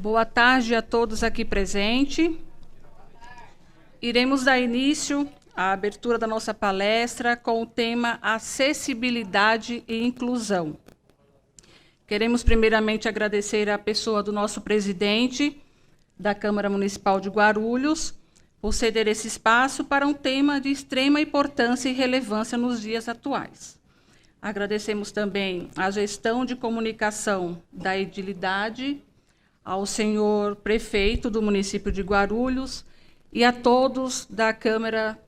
Boa tarde a todos aqui presentes. Iremos dar início à abertura da nossa palestra com o tema Acessibilidade e Inclusão. Queremos primeiramente agradecer à pessoa do nosso presidente da Câmara Municipal de Guarulhos por ceder esse espaço para um tema de extrema importância e relevância nos dias atuais. Agradecemos também à gestão de comunicação da edilidade, ao senhor prefeito do município de Guarulhos e a todos da Câmara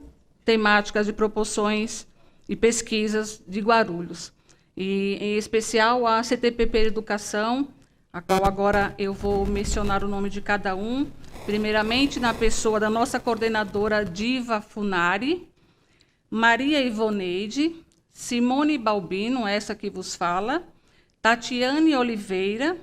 Temáticas de Proporções e Pesquisas de Guarulhos. E, em especial, à CTPP Educação, a qual agora eu vou mencionar o nome de cada um, primeiramente na pessoa da nossa coordenadora Diva Funari, Maria Ivoneide, Simone Balbino, essa que vos fala, Tatiane Oliveira,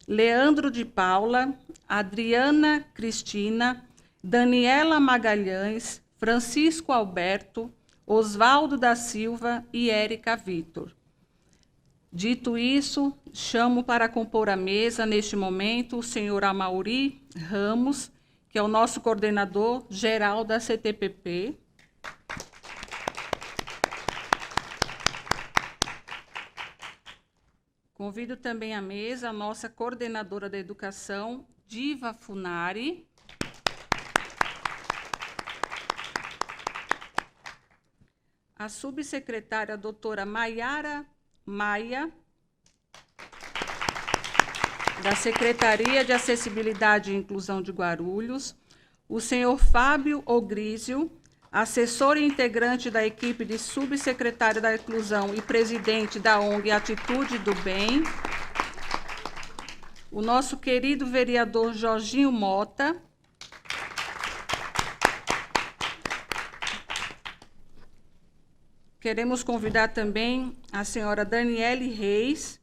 Leandro de Paula, Adriana Cristina, Daniela Magalhães, Francisco Alberto, Osvaldo da Silva e Érica Vitor. Dito isso, chamo para compor a mesa, neste momento, o senhor Amauri Ramos, que é o nosso coordenador geral da CTPP. Convido também à mesa a nossa coordenadora da educação, Diva Funari. A subsecretária doutora Maiara Maia, da Secretaria de Acessibilidade e Inclusão de Guarulhos. O senhor Fábio Ogrísio, assessor e integrante da equipe de subsecretário da Inclusão e presidente da ONG Atitude do Bem. O nosso querido vereador Jorginho Mota. Queremos convidar também a senhora Daniele Reis,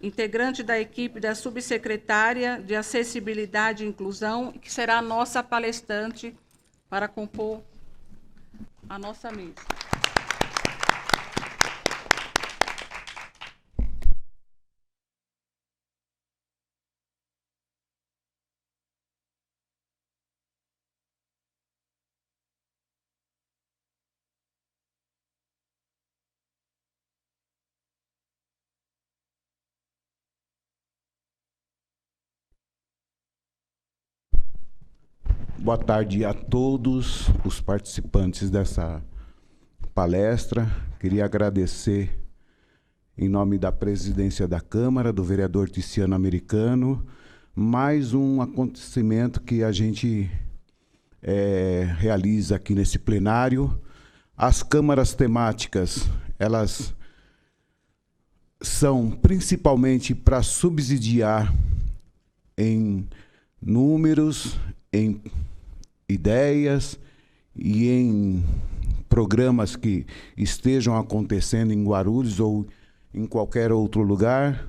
integrante da equipe da subsecretária de Acessibilidade e Inclusão, que será a nossa palestrante para compor a nossa mesa. Boa tarde a todos os participantes dessa palestra. Queria agradecer, em nome da presidência da Câmara, do vereador Ticiano Americano, mais um acontecimento que a gente realiza aqui nesse plenário. As câmaras temáticas, elas são principalmente para subsidiar em números, em ideias e em programas que estejam acontecendo em Guarulhos ou em qualquer outro lugar,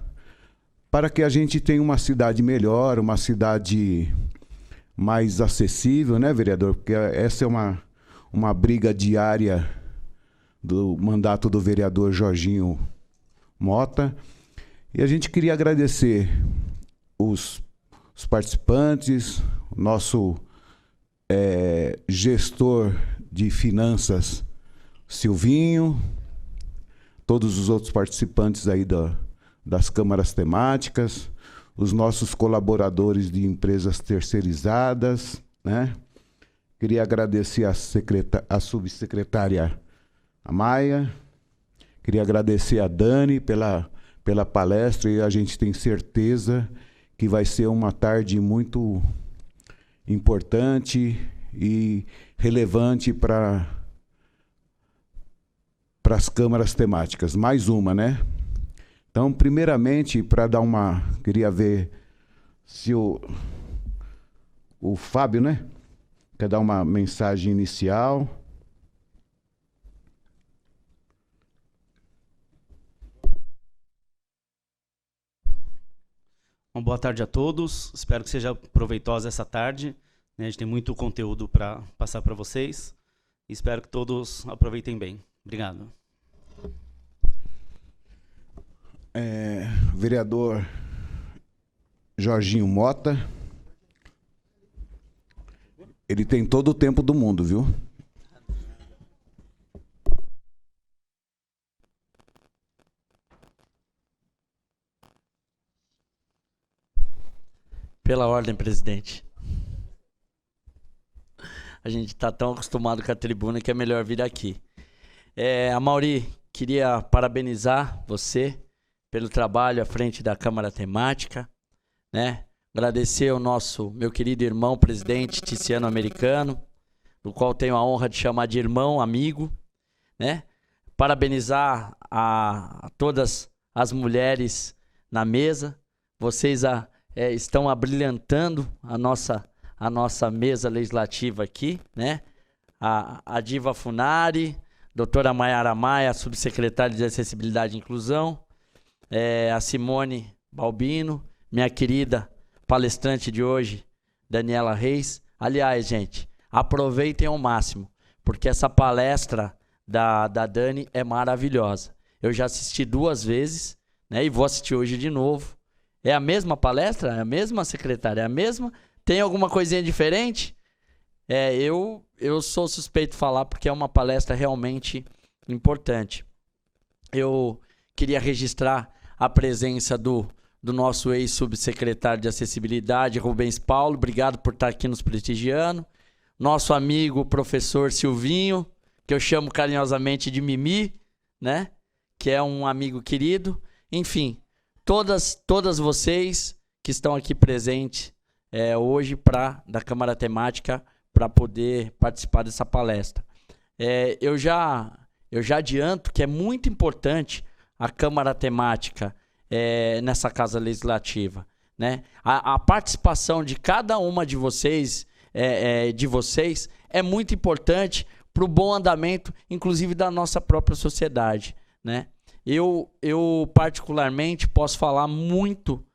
para que a gente tenha uma cidade melhor, uma cidade mais acessível, né, vereador? Porque essa é uma briga diária do mandato do vereador Jorginho Mota. E a gente queria agradecer os participantes, nosso gestor de finanças, Silvinho, todos os outros participantes aí das câmaras temáticas, os nossos colaboradores de empresas terceirizadas, né? Queria agradecer a subsecretária Maia, queria agradecer a Dani pela palestra, e a gente tem certeza que vai ser uma tarde muito importante e relevante para as câmaras temáticas. Mais uma, né? Então, primeiramente, para dar uma... Queria ver se o Fábio, né? Quer dar uma mensagem inicial. Bom, boa tarde a todos. Espero que seja proveitosa essa tarde. A gente tem muito conteúdo para passar para vocês. Espero que todos aproveitem bem. Obrigado. Vereador Jorginho Mota. Ele tem todo o tempo do mundo, viu? Pela ordem, presidente. A gente está tão acostumado com a tribuna que é melhor vir aqui. Amaury, queria parabenizar você pelo trabalho à frente da Câmara Temática, né? Agradecer ao meu querido irmão presidente Ticiano Americano, do qual tenho a honra de chamar de irmão, amigo, né? Parabenizar a todas as mulheres na mesa. Vocês estão abrilhantando a nossa mesa legislativa aqui, né? A Diva Funari, doutora Maiara Maia, subsecretária de Acessibilidade e Inclusão, a Simone Balbino, minha querida palestrante de hoje, Daniela Reis. Aliás, gente, aproveitem ao máximo, porque essa palestra da Dani é maravilhosa. Eu já assisti 2 vezes, né? E vou assistir hoje de novo. É a mesma palestra? É a mesma secretária? É a mesma? Tem alguma coisinha diferente? Eu sou suspeito de falar porque é uma palestra realmente importante. Eu queria registrar a presença do nosso ex-subsecretário de Acessibilidade, Rubens Paulo. Obrigado por estar aqui nos prestigiando. Nosso amigo professor Silvinho, que eu chamo carinhosamente de Mimi, né? Que é um amigo querido. Enfim, todas vocês que estão aqui presentes hoje da Câmara Temática para poder participar dessa palestra. Eu já adianto que é muito importante a Câmara Temática nessa Casa Legislativa, né? A participação de cada uma de vocês, é muito importante para o bom andamento, inclusive da nossa própria sociedade, né? Eu particularmente posso falar muito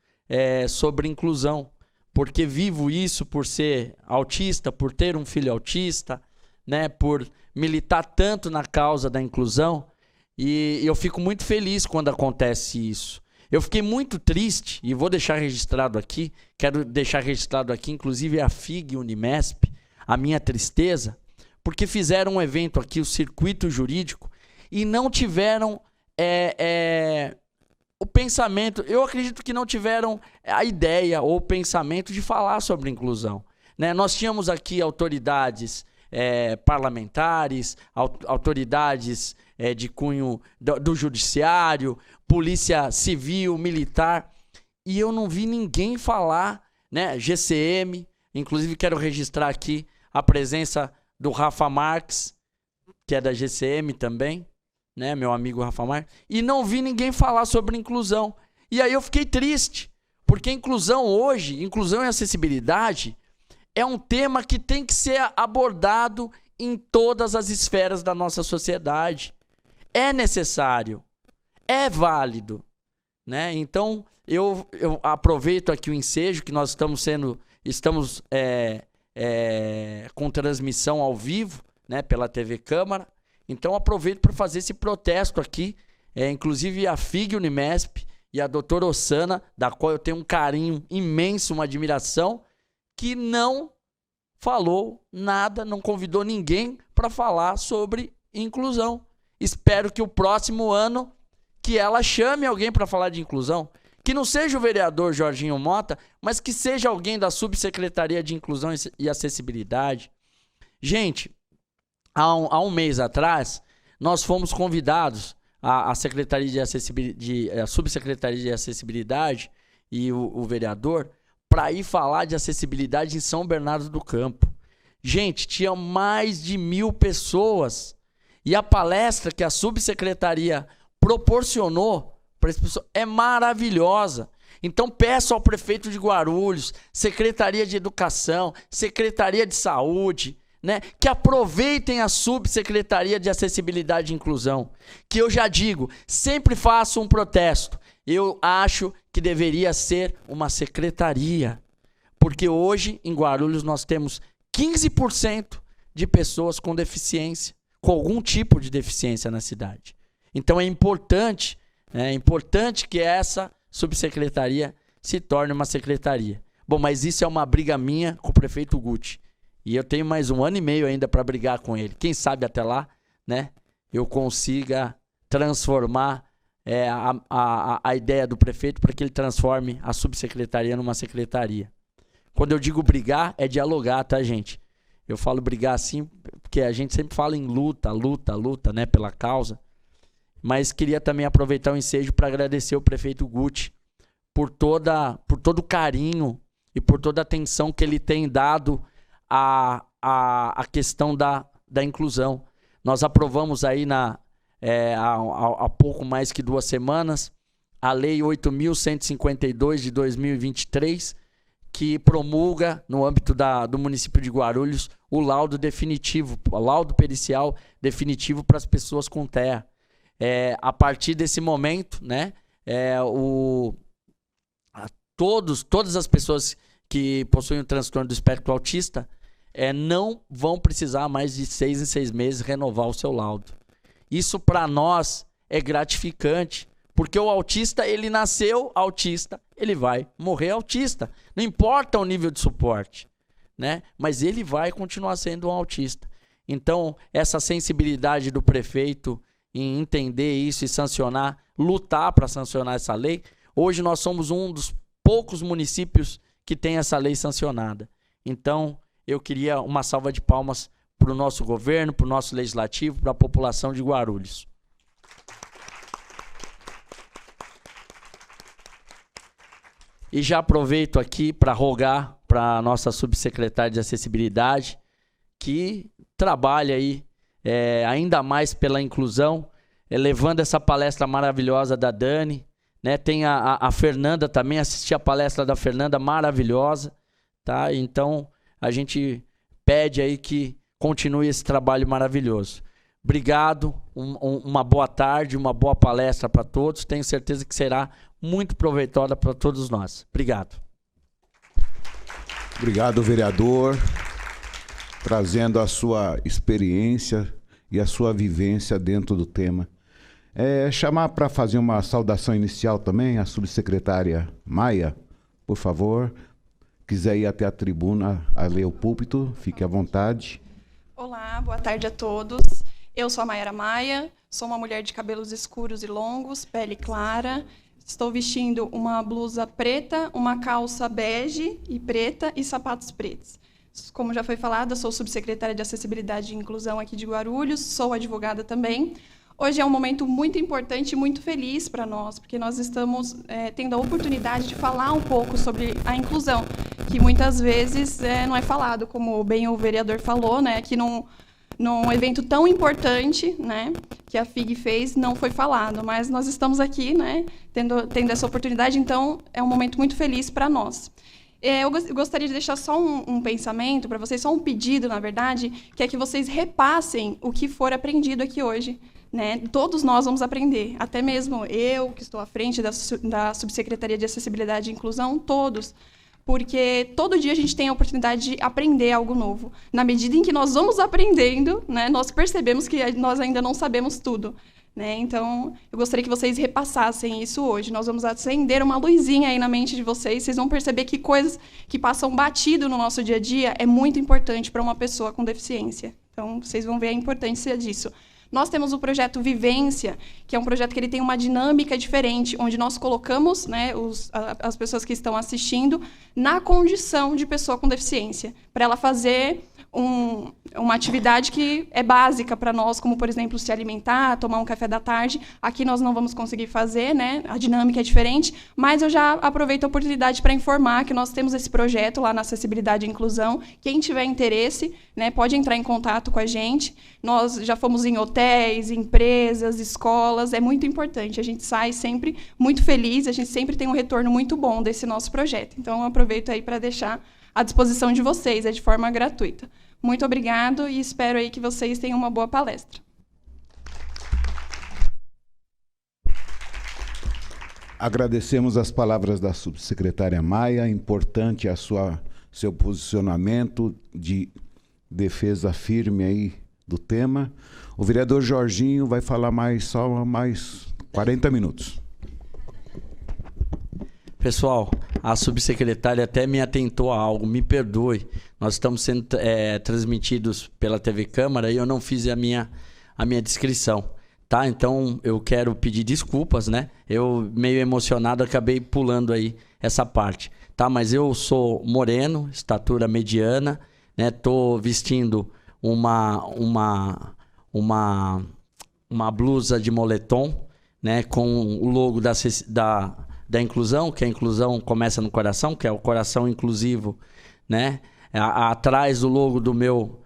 sobre inclusão, porque vivo isso por ser autista, por ter um filho autista, né? Por militar tanto na causa da inclusão, e eu fico muito feliz quando acontece isso. Eu fiquei muito triste, e vou deixar registrado aqui, quero deixar registrado aqui, inclusive a FIG Unimesp, a minha tristeza, porque fizeram um evento aqui, o Circuito Jurídico, e não tiveram o pensamento, eu acredito que não tiveram a ideia ou o pensamento de falar sobre inclusão, né? Nós tínhamos aqui autoridades parlamentares, autoridades de cunho do judiciário, polícia civil, militar, e eu não vi ninguém falar, né? GCM, inclusive quero registrar aqui a presença do Rafa Marques, que é da GCM também, né? Meu amigo Rafa Marques, e não vi ninguém falar sobre inclusão. E aí eu fiquei triste, porque inclusão hoje, inclusão e acessibilidade, é um tema que tem que ser abordado em todas as esferas da nossa sociedade. É necessário, é válido, né? Então, eu aproveito aqui o ensejo que nós estamos com transmissão ao vivo, né, pela TV Câmara. Então, aproveito para fazer esse protesto aqui, inclusive a FIG Unimesp e a doutora Ossana, da qual eu tenho um carinho imenso, uma admiração, que não falou nada, não convidou ninguém para falar sobre inclusão. Espero que o próximo ano que ela chame alguém para falar de inclusão, que não seja o vereador Jorginho Mota, mas que seja alguém da Subsecretaria de Inclusão e Acessibilidade. Gente, há um mês atrás, nós fomos convidados, a Secretaria de Acessibilidade, a Subsecretaria de Acessibilidade e o vereador, para ir falar de acessibilidade em São Bernardo do Campo. Gente, tinha mais de 1.000 pessoas. E a palestra que a subsecretaria proporcionou para as pessoas é maravilhosa. Então peço ao prefeito de Guarulhos, Secretaria de Educação, Secretaria de Saúde, né, que aproveitem a Subsecretaria de Acessibilidade e Inclusão. Que eu já digo, sempre faço um protesto. Eu acho que deveria ser uma secretaria. Porque hoje, em Guarulhos, nós temos 15% de pessoas com deficiência, com algum tipo de deficiência na cidade. Então é importante que essa subsecretaria se torne uma secretaria. Bom, mas isso é uma briga minha com o prefeito Guti. E eu tenho mais 1 ano e meio ainda para brigar com ele. Quem sabe até lá, né, eu consiga transformar a ideia do prefeito para que ele transforme a subsecretaria numa secretaria. Quando eu digo brigar, é dialogar, tá, gente? Eu falo brigar assim, porque a gente sempre fala em luta, né, pela causa. Mas queria também aproveitar o ensejo para agradecer o prefeito Guti por todo o carinho e por toda a atenção que ele tem dado à questão da inclusão. Nós aprovamos aí há pouco mais que 2 semanas a Lei 8.152 de 2023, que promulga, no âmbito do município de Guarulhos, o laudo definitivo, o laudo pericial definitivo para as pessoas com TEA. A partir desse momento, né, todas as pessoas que possuem o transtorno do espectro autista não vão precisar mais de 6 em 6 meses renovar o seu laudo. Isso para nós é gratificante, porque o autista, ele nasceu autista, ele vai morrer autista. Não importa o nível de suporte, né? Mas ele vai continuar sendo um autista. Então, essa sensibilidade do prefeito em entender isso e sancionar, lutar para sancionar essa lei. Hoje nós somos um dos poucos municípios que tem essa lei sancionada. Então, eu queria uma salva de palmas para o nosso governo, para o nosso legislativo, para a população de Guarulhos. E já aproveito aqui para rogar para a nossa subsecretária de acessibilidade, que trabalha aí ainda mais pela inclusão, levando essa palestra maravilhosa da Dani, né? Tem a Fernanda também, assisti a palestra da Fernanda, maravilhosa, tá? Então, a gente pede aí que continue esse trabalho maravilhoso. Obrigado, uma boa tarde, uma boa palestra para todos. Tenho certeza que será muito proveitosa para todos nós. Obrigado. Obrigado, vereador, trazendo a sua experiência e a sua vivência dentro do tema. Chamar para fazer uma saudação inicial também a subsecretária Maia, por favor. Quiser ir até a tribuna a ler o púlpito, fique à vontade. Olá, boa tarde a todos. Eu sou a Mayara Maia, sou uma mulher de cabelos escuros e longos, pele clara. Estou vestindo uma blusa preta, uma calça bege e preta e sapatos pretos. Como já foi falado, eu sou subsecretária de Acessibilidade e Inclusão aqui de Guarulhos, sou advogada também. Hoje é um momento muito importante e muito feliz para nós, porque nós estamos tendo a oportunidade de falar um pouco sobre a inclusão, que muitas vezes não é falado, como bem o vereador falou, né, que num evento tão importante, né, que a FIG fez, não foi falado, mas nós estamos aqui, né, tendo essa oportunidade, então é um momento muito feliz para nós. Eu gostaria de deixar só um pensamento para vocês, só um pedido, na verdade, que é que vocês repassem o que for aprendido aqui hoje. Né? Todos nós vamos aprender, até mesmo eu, que estou à frente da Subsecretaria de Acessibilidade e Inclusão, todos. Porque todo dia a gente tem a oportunidade de aprender algo novo. Na medida em que nós vamos aprendendo, né, nós percebemos que nós ainda não sabemos tudo. Né? Então, eu gostaria que vocês repassassem isso hoje. Nós vamos acender uma luzinha aí na mente de vocês. Vocês vão perceber que coisas que passam batido no nosso dia a dia é muito importante para uma pessoa com deficiência. Então, vocês vão ver a importância disso. Nós temos o projeto Vivência, que é um projeto que ele tem uma dinâmica diferente, onde nós colocamos, né, as pessoas que estão assistindo na condição de pessoa com deficiência, para ela fazer uma atividade que é básica para nós, como, por exemplo, se alimentar, tomar um café da tarde. Aqui nós não vamos conseguir fazer, né? A dinâmica é diferente, mas eu já aproveito a oportunidade para informar que nós temos esse projeto lá na Acessibilidade e Inclusão. Quem tiver interesse, né, pode entrar em contato com a gente. Nós já fomos em hotéis, empresas, escolas. É muito importante. A gente sai sempre muito feliz, a gente sempre tem um retorno muito bom desse nosso projeto. Então, eu aproveito aí para deixar à disposição de vocês, de forma gratuita. Muito obrigado e espero aí que vocês tenham uma boa palestra. Agradecemos as palavras da subsecretária Maia, importante seu posicionamento de defesa firme aí do tema. O vereador Jorginho vai falar só mais 40 minutos. Pessoal, a subsecretária até me atentou a algo, me perdoe. Nós estamos sendo transmitidos pela TV Câmara e eu não fiz a minha descrição. Tá? Então, eu quero pedir desculpas, né? Eu, meio emocionado, acabei pulando aí essa parte. Tá? Mas eu sou moreno, estatura mediana, né? Tô vestindo uma blusa de moletom, né? Com o logo da inclusão, que a inclusão começa no coração, que é o coração inclusivo, né? Atrás do logo do meu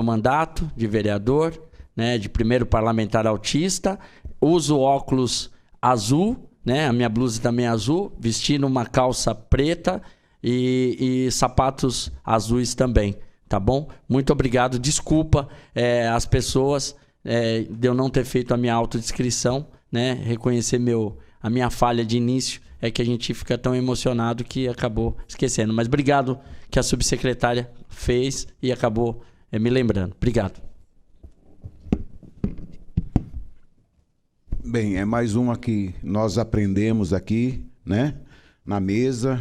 mandato de vereador, né, de primeiro parlamentar autista, uso óculos azul, né, a minha blusa também é azul, vestindo uma calça preta e sapatos azuis também, tá bom? Muito obrigado, desculpa as pessoas de eu não ter feito a minha autodescrição, né, reconhecer a minha falha de início, é que a gente fica tão emocionado que acabou esquecendo, mas obrigado que a subsecretária fez e acabou me lembrando. Obrigado. Bem, é mais uma que nós aprendemos aqui, né, na mesa.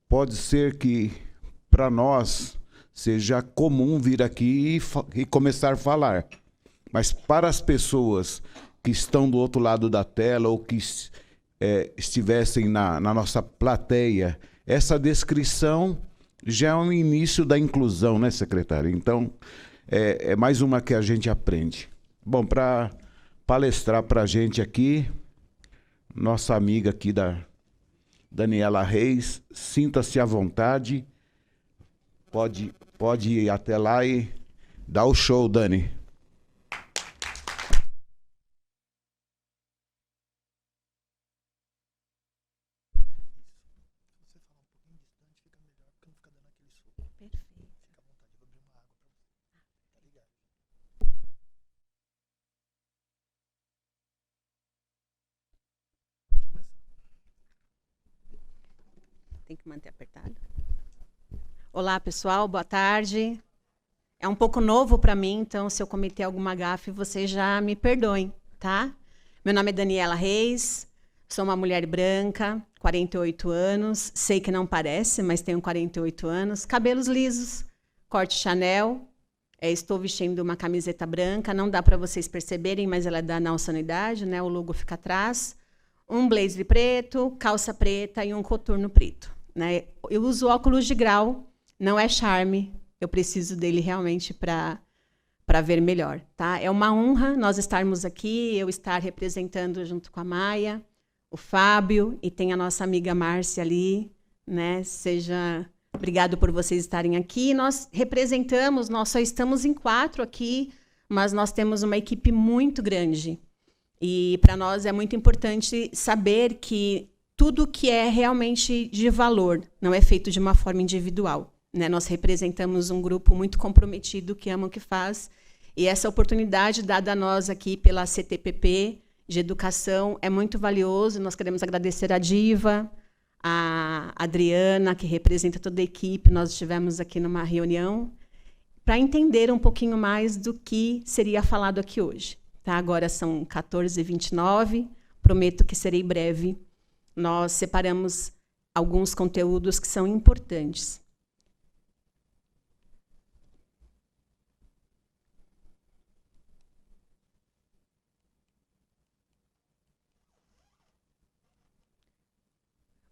Pode ser que para nós seja comum vir aqui e começar a falar, mas para as pessoas que estão do outro lado da tela ou que estivessem na nossa plateia, essa descrição já é um início da inclusão, né, secretária? Então, é mais uma que a gente aprende. Bom, para palestrar para a gente aqui, nossa amiga aqui Daniela Reis, sinta-se à vontade, pode ir até lá e dar o show, Dani. Tem que manter apertado. Olá, pessoal, boa tarde. É um pouco novo para mim, então se eu cometer alguma gafe, vocês já me perdoem, tá? Meu nome é Daniela Reis, sou uma mulher branca, 48 anos, sei que não parece, mas tenho 48 anos, cabelos lisos, corte Chanel, estou vestindo uma camiseta branca, não dá para vocês perceberem, mas ela é da nossa unidade, né? O logo fica atrás. Um blazer preto, calça preta e um coturno preto. Né? Eu uso óculos de grau, não é charme, eu preciso dele realmente para ver melhor. Tá? É uma honra nós estarmos aqui, eu estar representando junto com a Maia, o Fábio e tem a nossa amiga Márcia ali. Né? Obrigado por vocês estarem aqui. Nós representamos, nós só estamos em 4 aqui, mas nós temos uma equipe muito grande. E para nós é muito importante saber que tudo que é realmente de valor não é feito de uma forma individual. Né? Nós representamos um grupo muito comprometido que ama o que faz. E essa oportunidade dada a nós aqui pela CTPP de educação é muito valioso. Nós queremos agradecer a Diva, a Adriana, que representa toda a equipe. Nós estivemos aqui numa reunião para entender um pouquinho mais do que seria falado aqui hoje. Tá? Agora são 14h29, prometo que serei breve. Nós separamos alguns conteúdos que são importantes.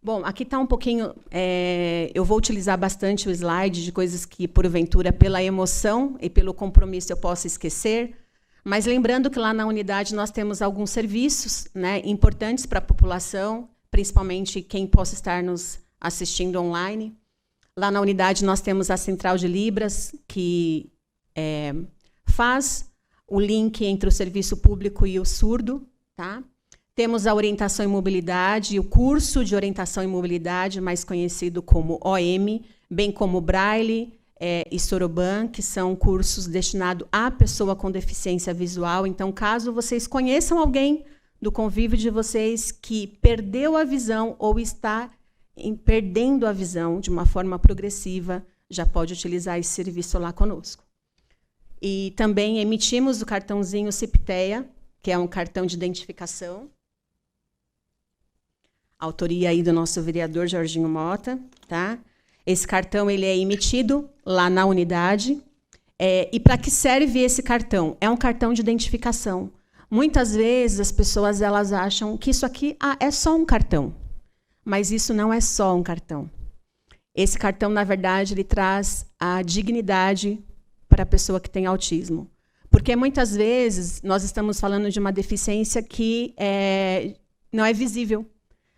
Bom, aqui está um pouquinho... eu vou utilizar bastante o slide de coisas que, porventura, pela emoção e pelo compromisso eu possa esquecer. Mas lembrando que lá na unidade nós temos alguns serviços, né, importantes para a população, principalmente quem possa estar nos assistindo online. Lá na unidade nós temos a Central de Libras, que faz o link entre o serviço público e o surdo. Tá? Temos a orientação em mobilidade, o curso de orientação em mobilidade, mais conhecido como OM, bem como Braille e Soroban, que são cursos destinados à pessoa com deficiência visual. Então, caso vocês conheçam alguém do convívio de vocês que perdeu a visão ou está perdendo a visão de uma forma progressiva, já pode utilizar esse serviço lá conosco. E também emitimos o cartãozinho CIPTEA, que é um cartão de identificação. autoria aí do nosso vereador Jorginho Mota, tá? Esse cartão ele é emitido lá na unidade. E para que serve esse cartão? É um cartão de identificação. Muitas vezes as pessoas elas acham que isso aqui é só um cartão, mas isso não é só um cartão. Esse cartão, na verdade, ele traz a dignidade para a pessoa que tem autismo. Porque muitas vezes nós estamos falando de uma deficiência que não é visível,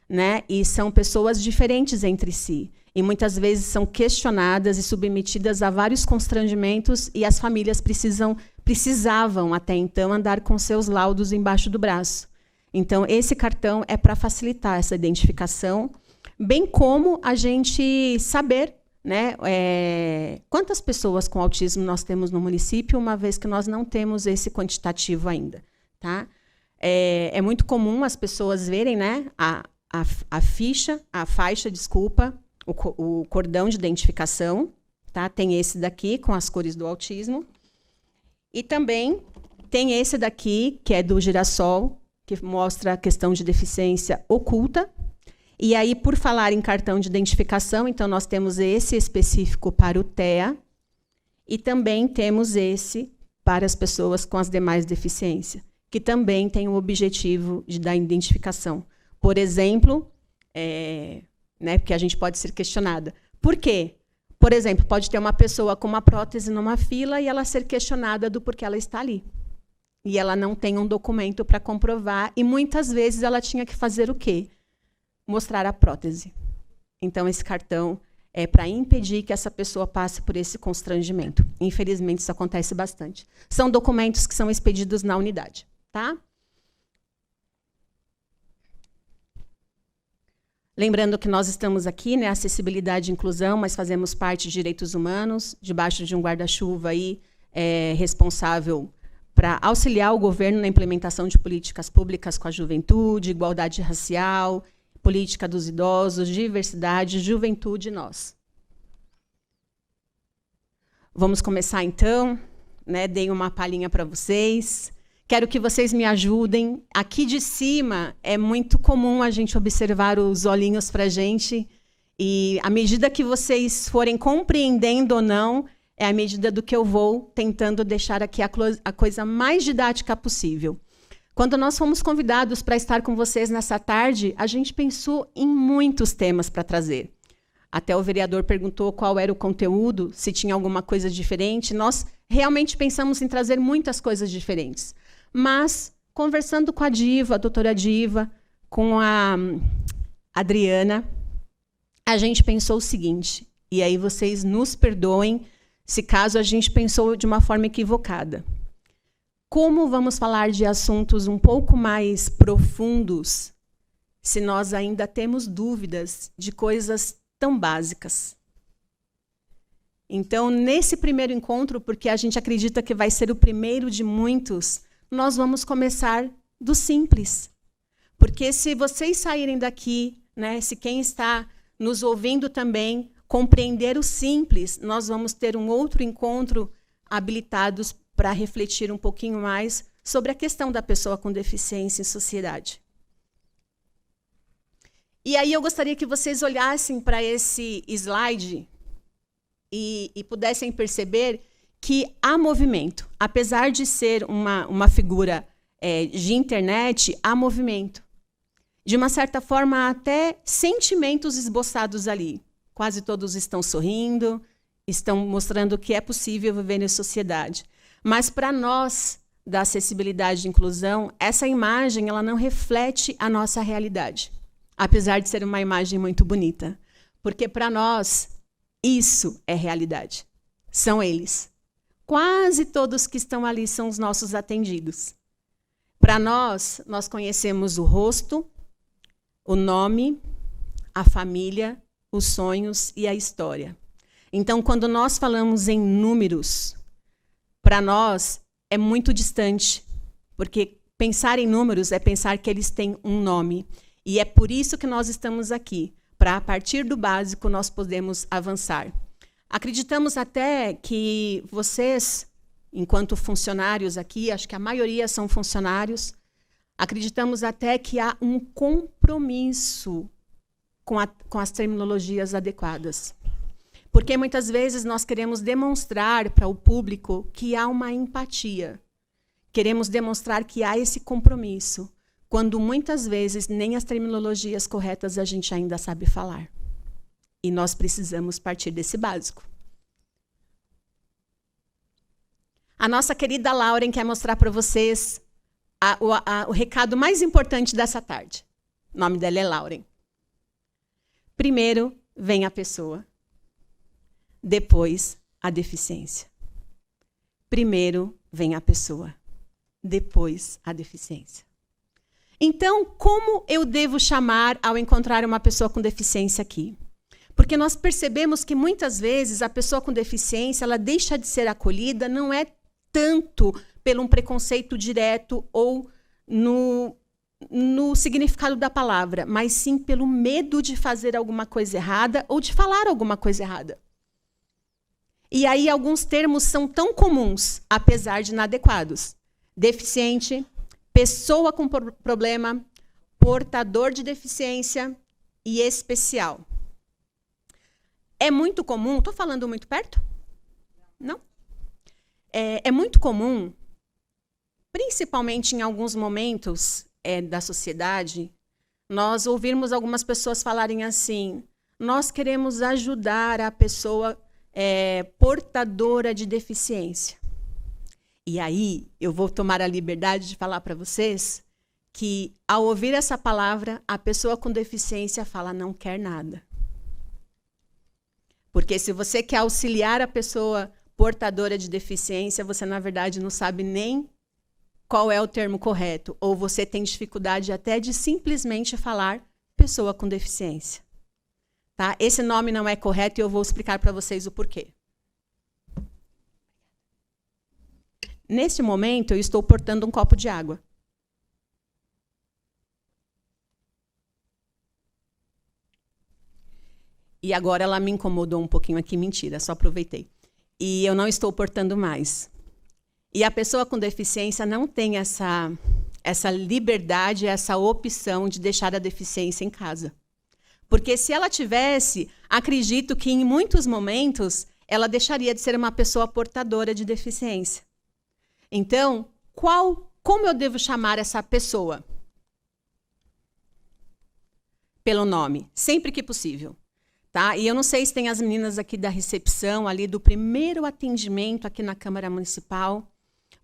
né? E são pessoas diferentes entre si. E muitas vezes são questionadas e submetidas a vários constrangimentos e as famílias precisavam, até então, andar com seus laudos embaixo do braço. Então, esse cartão é para facilitar essa identificação, bem como a gente saber, né, quantas pessoas com autismo nós temos no município, uma vez que nós não temos esse quantitativo ainda. Tá? É muito comum as pessoas verem, né, a faixa, o cordão de identificação, tá? Tem esse daqui com as cores do autismo. E também tem esse daqui, que é do girassol, que mostra a questão de deficiência oculta. E aí, por falar em cartão de identificação, então nós temos esse específico para o TEA e também temos esse para as pessoas com as demais deficiências, que também tem o objetivo de dar identificação. Por exemplo, né, porque a gente pode ser questionada. Por quê? Por exemplo, pode ter uma pessoa com uma prótese numa fila e ela ser questionada do porquê ela está ali. E ela não tem um documento para comprovar, e muitas vezes ela tinha que fazer o quê? Mostrar a prótese. Então, esse cartão é para impedir que essa pessoa passe por esse constrangimento. Infelizmente, isso acontece bastante. São documentos que são expedidos na unidade. Tá? Lembrando que nós estamos aqui, né, acessibilidade e inclusão, mas fazemos parte de direitos humanos, debaixo de um guarda-chuva aí, responsável para auxiliar o governo na implementação de políticas públicas com a juventude, igualdade racial, política dos idosos, diversidade, juventude e nós. Vamos começar, então. Né, dei uma palhinha para vocês. Quero que vocês me ajudem. Aqui de cima é muito comum a gente observar os olhinhos para a gente. E à medida que vocês forem compreendendo ou não, é à medida do que eu vou tentando deixar aqui a coisa mais didática possível. Quando nós fomos convidados para estar com vocês nessa tarde, a gente pensou em muitos temas para trazer. Até o vereador perguntou qual era o conteúdo, se tinha alguma coisa diferente. Nós realmente pensamos em trazer muitas coisas diferentes. Mas, conversando com a Diva, a doutora Diva, com a Adriana, a gente pensou o seguinte, e aí vocês nos perdoem se caso a gente pensou de uma forma equivocada. Como vamos falar de assuntos um pouco mais profundos se nós ainda temos dúvidas de coisas tão básicas? Então, nesse primeiro encontro, porque a gente acredita que vai ser o primeiro de muitos, nós vamos começar do simples. Porque se vocês saírem daqui, né, se quem está nos ouvindo também compreender o simples, nós vamos ter um outro encontro habilitados para refletir um pouquinho mais sobre a questão da pessoa com deficiência em sociedade. E aí eu gostaria que vocês olhassem para esse slide e pudessem perceber que há movimento. Apesar de ser uma figura de internet, há movimento. De uma certa forma, há até sentimentos esboçados ali. Quase todos estão sorrindo, estão mostrando que é possível viver em sociedade. Mas, para nós, da acessibilidade e inclusão, essa imagem ela não reflete a nossa realidade. Apesar de ser uma imagem muito bonita. Porque, para nós, isso é realidade. São eles. Quase todos que estão ali são os nossos atendidos. Para nós, nós conhecemos o rosto, o nome, a família, os sonhos e a história. Então, quando nós falamos em números, para nós é muito distante, porque pensar em números é pensar que eles têm um nome. E é por isso que nós estamos aqui, para, a partir do básico, nós podemos avançar. Acreditamos até que vocês, enquanto funcionários aqui, acho que a maioria são funcionários, Acreditamos até que há um compromisso com as terminologias adequadas. Porque muitas vezes nós queremos demonstrar para o público que há uma empatia. Queremos demonstrar que há esse compromisso, quando muitas vezes nem as terminologias corretas a gente ainda sabe falar. E nós precisamos partir desse básico. A nossa querida Lauren quer mostrar para vocês o recado mais importante dessa tarde. O nome dela é Lauren. Primeiro vem a pessoa, depois a deficiência. Primeiro vem a pessoa, depois a deficiência. Então, como eu devo chamar ao encontrar uma pessoa com deficiência aqui? Porque nós percebemos que muitas vezes a pessoa com deficiência, ela deixa de ser acolhida, não é tanto pelo um preconceito direto ou no significado da palavra, mas sim pelo medo de fazer alguma coisa errada ou de falar alguma coisa errada. E aí alguns termos são tão comuns, apesar de inadequados. Deficiente, pessoa com problema, portador de deficiência e especial. É muito comum, estou falando muito perto? Não? É muito comum, principalmente em alguns momentos da sociedade, nós ouvirmos algumas pessoas falarem assim: nós queremos ajudar a pessoa portadora de deficiência. E aí, eu vou tomar a liberdade de falar para vocês que, ao ouvir essa palavra, a pessoa com deficiência fala: não quer nada. Porque se você quer auxiliar a pessoa portadora de deficiência, você, na verdade, não sabe nem qual é o termo correto, ou você tem dificuldade até de simplesmente falar pessoa com deficiência. Tá? Esse nome não é correto e eu vou explicar para vocês o porquê. Neste momento, eu estou portando um copo de água. E agora ela me incomodou um pouquinho aqui, mentira, só aproveitei. E eu não estou portando mais. E a pessoa com deficiência não tem essa liberdade, essa opção de deixar a deficiência em casa. Porque se ela tivesse, acredito que em muitos momentos ela deixaria de ser uma pessoa portadora de deficiência. Então, como eu devo chamar essa pessoa? Pelo nome, sempre que possível. Tá? E eu não sei se tem as meninas aqui da recepção, ali do primeiro atendimento aqui na Câmara Municipal,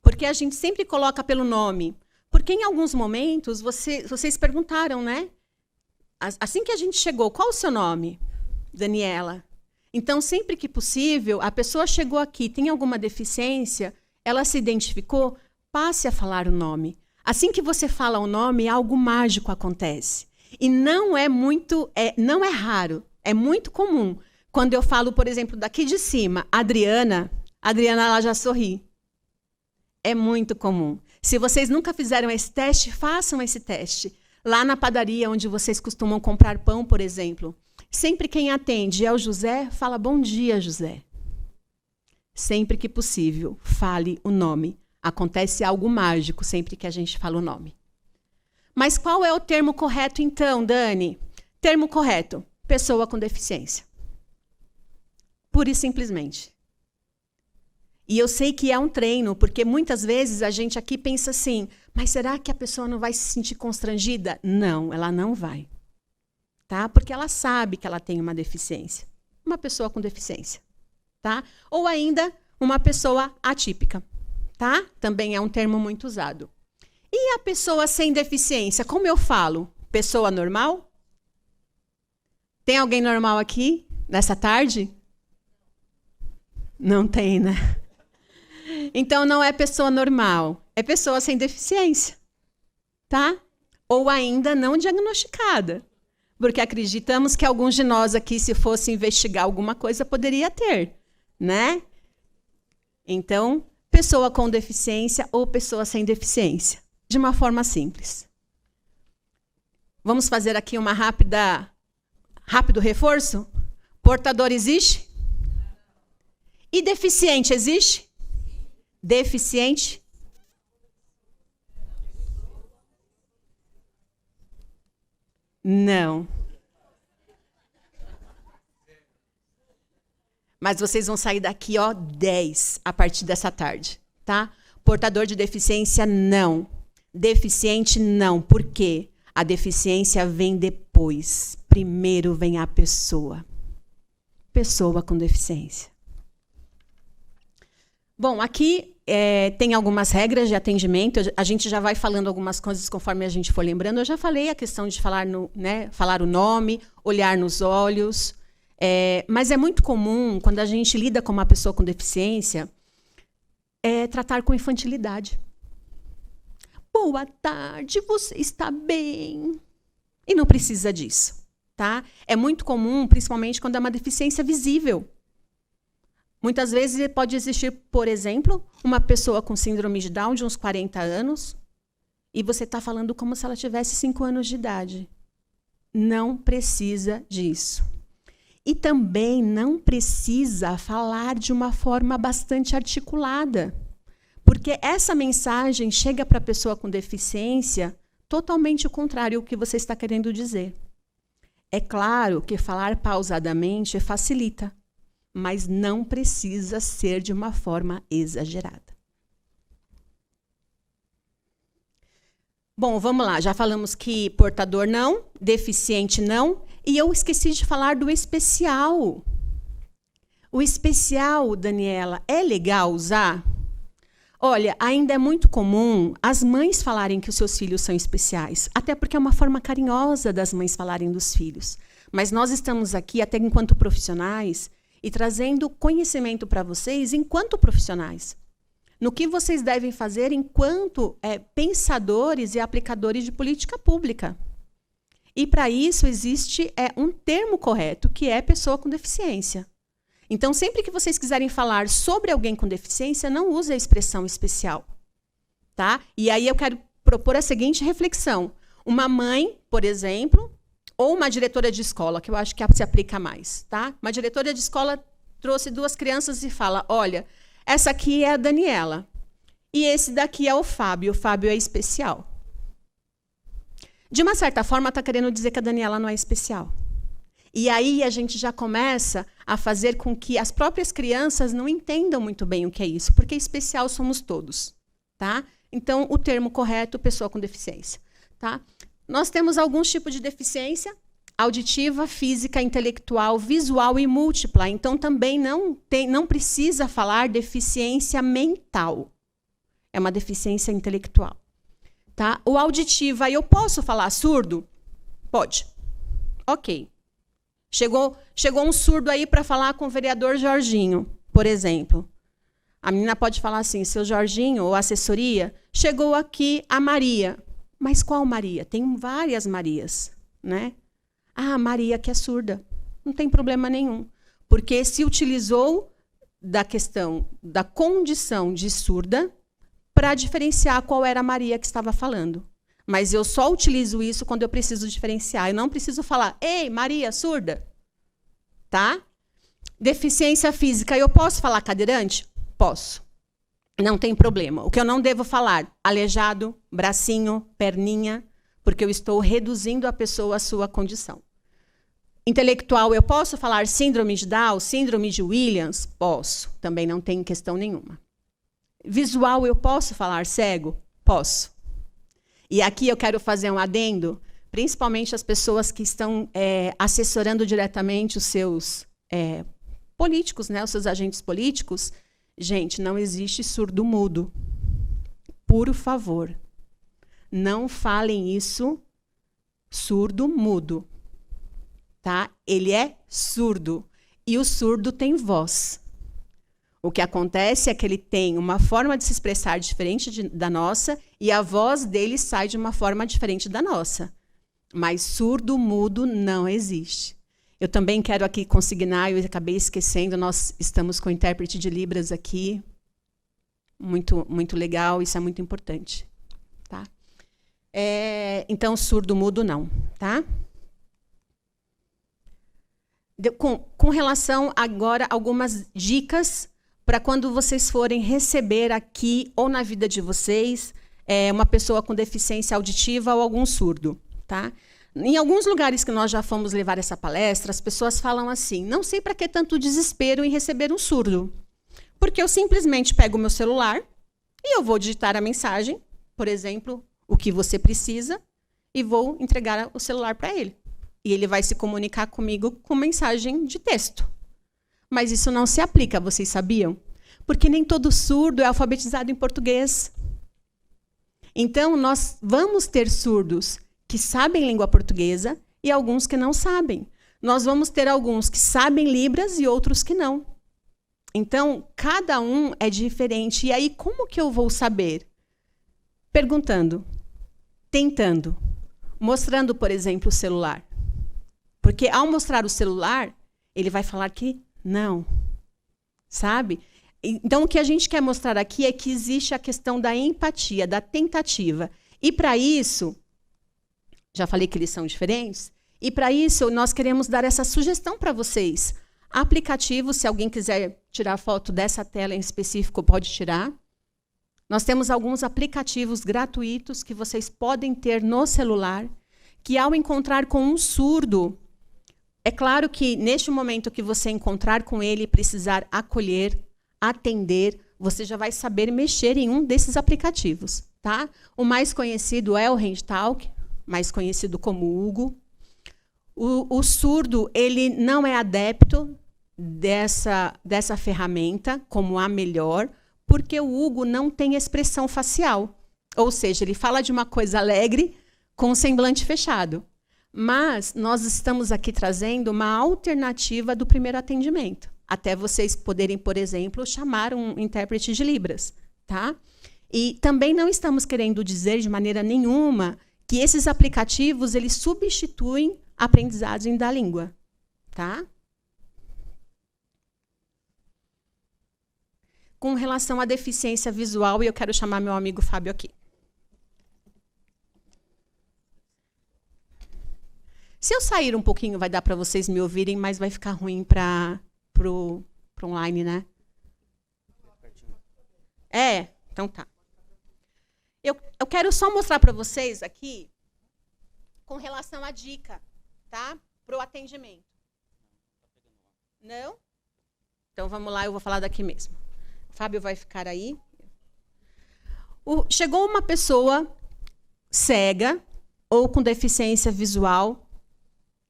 porque a gente sempre coloca pelo nome. Porque em alguns momentos, vocês perguntaram, né? Assim que a gente chegou, qual o seu nome? Daniela. Então, sempre que possível, a pessoa chegou aqui, tem alguma deficiência, ela se identificou, passe a falar o nome. Assim que você fala o nome, algo mágico acontece. E não é raro. É muito comum. Quando eu falo, por exemplo, daqui de cima, Adriana ela já sorri. É muito comum. Se vocês nunca fizeram esse teste, façam esse teste. Lá na padaria, onde vocês costumam comprar pão, por exemplo, sempre quem atende é o José, fala bom dia, José. Sempre que possível, fale o nome. Acontece algo mágico sempre que a gente fala o nome. Mas qual é o termo correto, então, Dani? Termo correto. Pessoa com deficiência. Pura e simplesmente. E eu sei que é um treino, porque muitas vezes a gente aqui pensa assim, mas será que a pessoa não vai se sentir constrangida? Não, ela não vai. Tá? Porque ela sabe que ela tem uma deficiência. Uma pessoa com deficiência. Tá? Ou ainda, uma pessoa atípica. Tá? Também é um termo muito usado. E a pessoa sem deficiência, como eu falo? Pessoa normal? Tem alguém normal aqui, nessa tarde? Não tem, né? Então, não é pessoa normal, é pessoa sem deficiência, tá? Ou ainda não diagnosticada. Porque acreditamos que alguns de nós aqui, se fosse investigar alguma coisa, poderia ter, né? Então, pessoa com deficiência ou pessoa sem deficiência, de uma forma simples. Vamos fazer aqui uma rápido reforço? Portador existe? E deficiente existe? Deficiente? Não. Mas vocês vão sair daqui, ó, 10 a partir dessa tarde, tá? Portador de deficiência, não. Deficiente, não. Por quê? A deficiência vem depois. Primeiro vem a pessoa. Pessoa com deficiência. Bom, aqui tem algumas regras de atendimento. A gente já vai falando algumas coisas conforme a gente for lembrando. Eu já falei a questão de falar, falar o nome, olhar nos olhos. Mas é muito comum, quando a gente lida com uma pessoa com deficiência, tratar com infantilidade. Boa tarde, você está bem? E não precisa disso, tá? É muito comum, principalmente quando é uma deficiência visível. Muitas vezes pode existir, por exemplo, uma pessoa com síndrome de Down de uns 40 anos e você está falando como se ela tivesse 5 anos de idade. Não precisa disso. E também não precisa falar de uma forma bastante articulada, porque essa mensagem chega para a pessoa com deficiência totalmente o contrário do que você está querendo dizer. É claro que falar pausadamente facilita, mas não precisa ser de uma forma exagerada. Bom, vamos lá. Já falamos que portador não, deficiente não, e eu esqueci de falar do especial. O especial, Daniela, é legal usar? Olha, ainda é muito comum as mães falarem que os seus filhos são especiais, até porque é uma forma carinhosa das mães falarem dos filhos. Mas nós estamos aqui, até enquanto profissionais, e trazendo conhecimento para vocês enquanto profissionais. No que vocês devem fazer enquanto pensadores e aplicadores de política pública. E para isso existe um termo correto, que é pessoa com deficiência. Então, sempre que vocês quiserem falar sobre alguém com deficiência, não use a expressão especial. Tá? E aí eu quero propor a seguinte reflexão. Uma mãe, por exemplo, ou uma diretora de escola, que eu acho que se aplica mais. Tá? Uma diretora de escola trouxe 2 crianças e fala, olha, essa aqui é a Daniela e esse daqui é o Fábio é especial. De uma certa forma, está querendo dizer que a Daniela não é especial. E aí a gente já começa a fazer com que as próprias crianças não entendam muito bem o que é isso, porque especial somos todos. Tá? Então, o termo correto, pessoa com deficiência. Tá? Nós temos alguns tipos de deficiência, auditiva, física, intelectual, visual e múltipla. Então, também não precisa falar deficiência mental. É uma deficiência intelectual. Tá? O auditiva, eu posso falar surdo? Pode. Ok. Chegou um surdo aí para falar com o vereador Jorginho, por exemplo. A menina pode falar assim, seu Jorginho, ou assessoria, chegou aqui a Maria. Mas qual Maria? Tem várias Marias, né? Ah, Maria que é surda. Não tem problema nenhum. Porque se utilizou da questão da condição de surda para diferenciar qual era a Maria que estava falando. Mas eu só utilizo isso quando eu preciso diferenciar. Eu não preciso falar, ei, Maria, surda. Tá? Deficiência física, eu posso falar cadeirante? Posso. Não tem problema. O que eu não devo falar? Aleijado, bracinho, perninha, porque eu estou reduzindo a pessoa à sua condição. Intelectual, eu posso falar síndrome de Down, síndrome de Williams? Posso. Também não tem questão nenhuma. Visual, eu posso falar cego? Posso. E aqui eu quero fazer um adendo, principalmente as pessoas que estão assessorando diretamente os seus políticos, né, os seus agentes políticos. Gente, não existe surdo-mudo. Por favor, não falem isso surdo-mudo. Tá? Ele é surdo. E o surdo tem voz. O que acontece é que ele tem uma forma de se expressar diferente da nossa e a voz dele sai de uma forma diferente da nossa. Mas surdo-mudo não existe. Eu também quero aqui consignar, eu acabei esquecendo, nós estamos com o intérprete de Libras aqui. Muito, muito legal, isso é muito importante. Tá? Então, surdo-mudo não. Tá? Com relação agora a algumas dicas para quando vocês forem receber aqui ou na vida de vocês uma pessoa com deficiência auditiva ou algum surdo. Tá? Em alguns lugares que nós já fomos levar essa palestra, as pessoas falam assim: não sei para que tanto desespero em receber um surdo. Porque eu simplesmente pego o meu celular e eu vou digitar a mensagem, por exemplo, o que você precisa, e vou entregar o celular para ele. E ele vai se comunicar comigo com mensagem de texto. Mas isso não se aplica, vocês sabiam? Porque nem todo surdo é alfabetizado em português. Então, nós vamos ter surdos que sabem língua portuguesa e alguns que não sabem. Nós vamos ter alguns que sabem Libras e outros que não. Então, cada um é diferente. E aí, como que eu vou saber? Perguntando, tentando, mostrando, por exemplo, o celular. Porque ao mostrar o celular, ele vai falar que não. Sabe? Então, o que a gente quer mostrar aqui é que existe a questão da empatia, da tentativa. E para isso, já falei que eles são diferentes, e para isso nós queremos dar essa sugestão para vocês. Aplicativo, se alguém quiser tirar foto dessa tela em específico, pode tirar. Nós temos alguns aplicativos gratuitos que vocês podem ter no celular, que ao encontrar com um surdo, é claro que neste momento que você encontrar com ele e precisar acolher, atender, você já vai saber mexer em um desses aplicativos, tá? O mais conhecido é o HandTalk, mais conhecido como Hugo. O surdo, ele não é adepto dessa ferramenta como a melhor, porque o Hugo não tem expressão facial. Ou seja, ele fala de uma coisa alegre com o semblante fechado. Mas nós estamos aqui trazendo uma alternativa do primeiro atendimento, até vocês poderem, por exemplo, chamar um intérprete de Libras, tá? E também não estamos querendo dizer de maneira nenhuma que esses aplicativos eles substituem a aprendizagem da língua, tá? Com relação à deficiência visual, eu quero chamar meu amigo Fábio aqui. Se eu sair um pouquinho, vai dar para vocês me ouvirem, mas vai ficar ruim para o online, né? É, então tá. Eu quero só mostrar para vocês aqui, com relação à dica, tá? Para o atendimento. Não? Então vamos lá, eu vou falar daqui mesmo. O Fábio vai ficar aí. Chegou uma pessoa cega ou com deficiência visual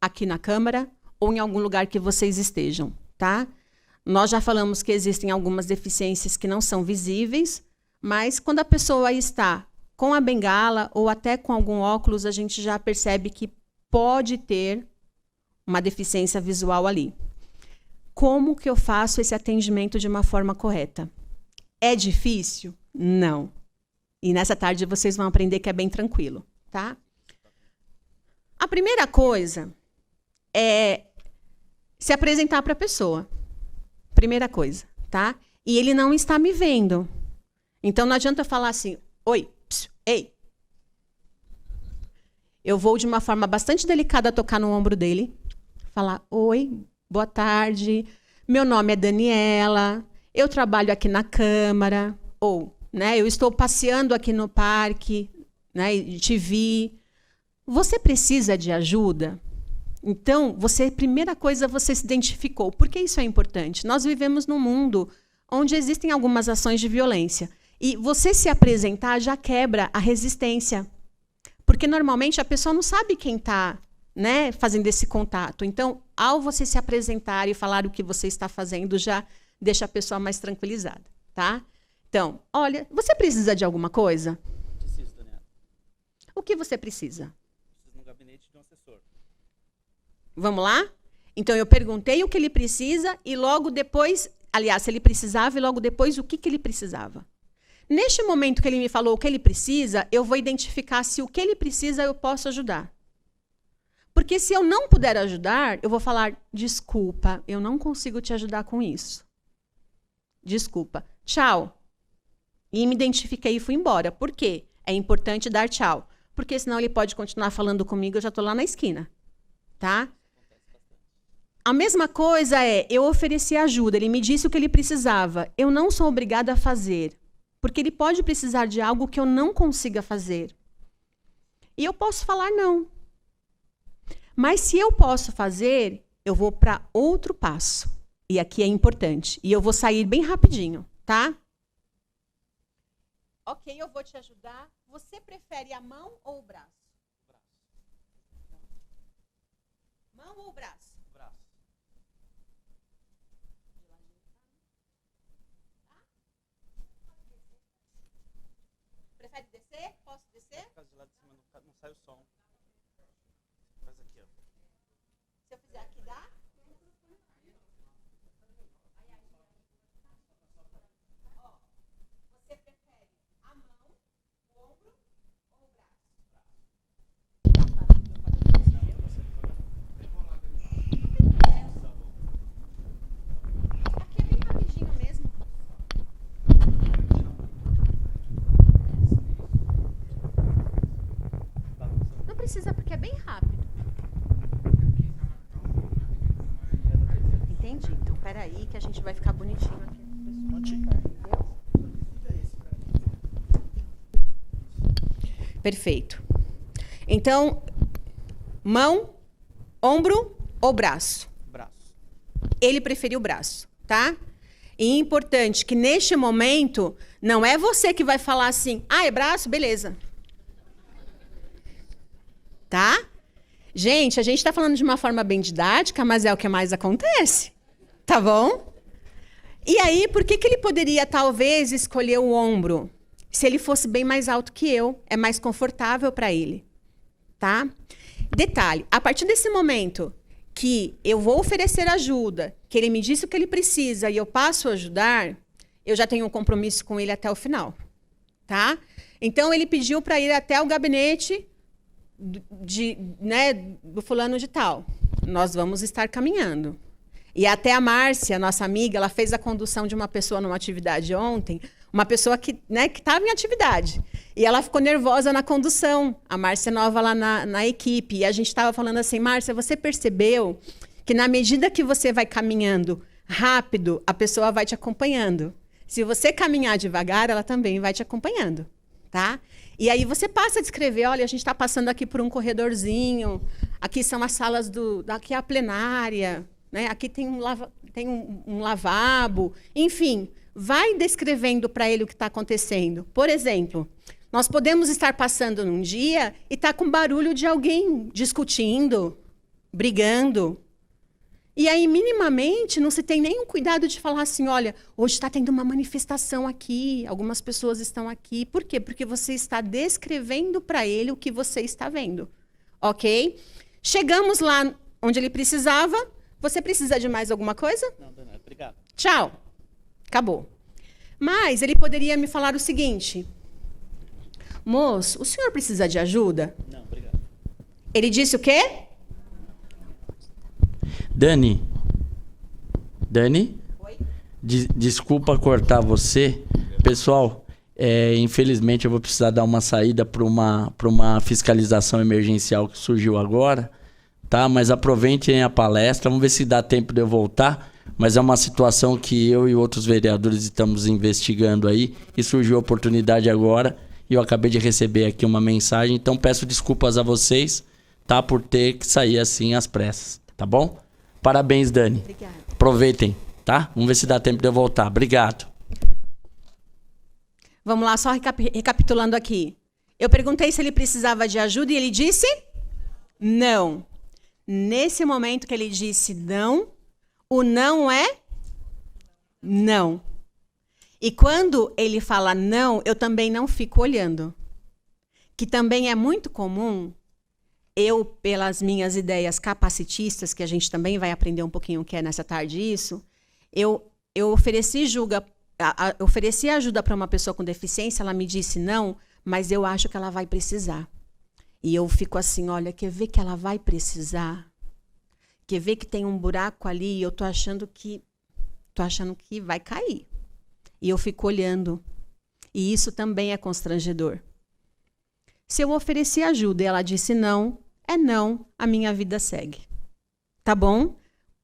aqui na Câmara ou em algum lugar que vocês estejam, tá? Nós já falamos que existem algumas deficiências que não são visíveis, mas quando a pessoa está com a bengala ou até com algum óculos, a gente já percebe que pode ter uma deficiência visual ali. Como que eu faço esse atendimento de uma forma correta? É difícil? Não. E nessa tarde vocês vão aprender que é bem tranquilo, tá? A primeira coisa é se apresentar para a pessoa. Primeira coisa, tá? E ele não está me vendo. Então, não adianta eu falar assim, oi, psiu, ei. Eu vou, de uma forma bastante delicada, tocar no ombro dele, falar, oi, boa tarde, meu nome é Daniela, eu trabalho aqui na Câmara, ou, né, eu estou passeando aqui no parque, né, e te vi. Você precisa de ajuda? Então, primeira coisa, você se identificou. Por que isso é importante? Nós vivemos num mundo onde existem algumas ações de violência. E você se apresentar já quebra a resistência. Porque, normalmente, a pessoa não sabe quem está, né, fazendo esse contato. Então, ao você se apresentar e falar o que você está fazendo, já deixa a pessoa mais tranquilizada, tá? Então, olha, você precisa de alguma coisa? Preciso, Daniela. O que você precisa? Preciso no gabinete de um assessor. Vamos lá? Então, eu perguntei o que ele precisa e logo depois, aliás, se ele precisava e logo depois o que ele precisava. Neste momento que ele me falou o que ele precisa, eu vou identificar se o que ele precisa eu posso ajudar. Porque se eu não puder ajudar, eu vou falar, desculpa, eu não consigo te ajudar com isso. Desculpa. Tchau. E me identifiquei e fui embora. Por quê? É importante dar tchau. Porque senão ele pode continuar falando comigo, eu já estou lá na esquina. Tá? A mesma coisa é, eu ofereci ajuda, ele me disse o que ele precisava. Eu não sou obrigada a fazer, porque ele pode precisar de algo que eu não consiga fazer. E eu posso falar não. Mas se eu posso fazer, eu vou para outro passo. E aqui é importante. E eu vou sair bem rapidinho, tá? Ok, eu vou te ajudar. Você prefere a mão ou o braço? Mão ou braço? Braço. Prefere descer? Posso descer? Por causa de lá de cima não sai o som. Faz aqui, ó. Se eu fizer aqui, dá? Ó, você prefere a mão, o ombro ou o braço? Aqui é bem rapidinho mesmo. Não precisa, porque é bem rápido. Entendi. Então, peraí, que a gente vai ficar bonitinho aqui. Entendeu? Perfeito. Então, mão, ombro ou braço? Braço. Ele preferiu o braço, tá? E é importante que neste momento, não é você que vai falar assim, é braço? Beleza. Tá? Gente, a gente está falando de uma forma bem didática, mas é o que mais acontece. Tá bom? E aí, por que ele poderia, talvez, escolher o ombro? Se ele fosse bem mais alto que eu, é mais confortável para ele. Tá? Detalhe, a partir desse momento que eu vou oferecer ajuda, que ele me disse o que ele precisa e eu passo a ajudar, eu já tenho um compromisso com ele até o final. Tá? Então, ele pediu para ir até o gabinete do fulano de tal. Nós vamos estar caminhando. E até a Márcia, nossa amiga, ela fez a condução de uma pessoa numa atividade ontem, uma pessoa que estava em atividade. E ela ficou nervosa na condução. A Márcia é nova lá na equipe. E a gente estava falando assim, Márcia, você percebeu que na medida que você vai caminhando rápido, a pessoa vai te acompanhando. Se você caminhar devagar, ela também vai te acompanhando. Tá? E aí você passa a descrever, olha, a gente está passando aqui por um corredorzinho, aqui são as salas aqui é a plenária, né? Aqui tem um lavabo, enfim, vai descrevendo para ele o que está acontecendo. Por exemplo, nós podemos estar passando num dia e estar com barulho de alguém discutindo, brigando. E aí, minimamente, não se tem nenhum cuidado de falar assim, olha, hoje está tendo uma manifestação aqui, algumas pessoas estão aqui. Por quê? Porque você está descrevendo para ele o que você está vendo. Ok? Chegamos lá onde ele precisava. Você precisa de mais alguma coisa? Não, Daniela, obrigado. Tchau. Acabou. Mas ele poderia me falar o seguinte. Moço, o senhor precisa de ajuda? Não, obrigado. Ele disse o quê? Dani? Oi? Desculpa cortar você. Pessoal, infelizmente eu vou precisar dar uma saída para uma fiscalização emergencial que surgiu agora, tá? Mas aproveitem a palestra, vamos ver se dá tempo de eu voltar. Mas é uma situação que eu e outros vereadores estamos investigando aí e surgiu a oportunidade agora e eu acabei de receber aqui uma mensagem. Então peço desculpas a vocês, tá? Por ter que sair assim às pressas, tá bom? Parabéns, Dani. Obrigada. Aproveitem, tá? Vamos ver se dá tempo de eu voltar. Obrigado. Vamos lá, só recapitulando aqui. Eu perguntei se ele precisava de ajuda e ele disse não. Nesse momento que ele disse não, o não é não. E quando ele fala não, eu também não fico olhando. Que também é muito comum, eu, pelas minhas ideias capacitistas, que a gente também vai aprender um pouquinho o que é nessa tarde isso, eu ofereci ajuda para uma pessoa com deficiência, ela me disse não, mas eu acho que ela vai precisar. E eu fico assim, olha, quer ver que ela vai precisar? Quer ver que tem um buraco ali e eu tô achando que vai cair. E eu fico olhando. E isso também é constrangedor. Se eu ofereci ajuda e ela disse não, é não, a minha vida segue. Tá bom?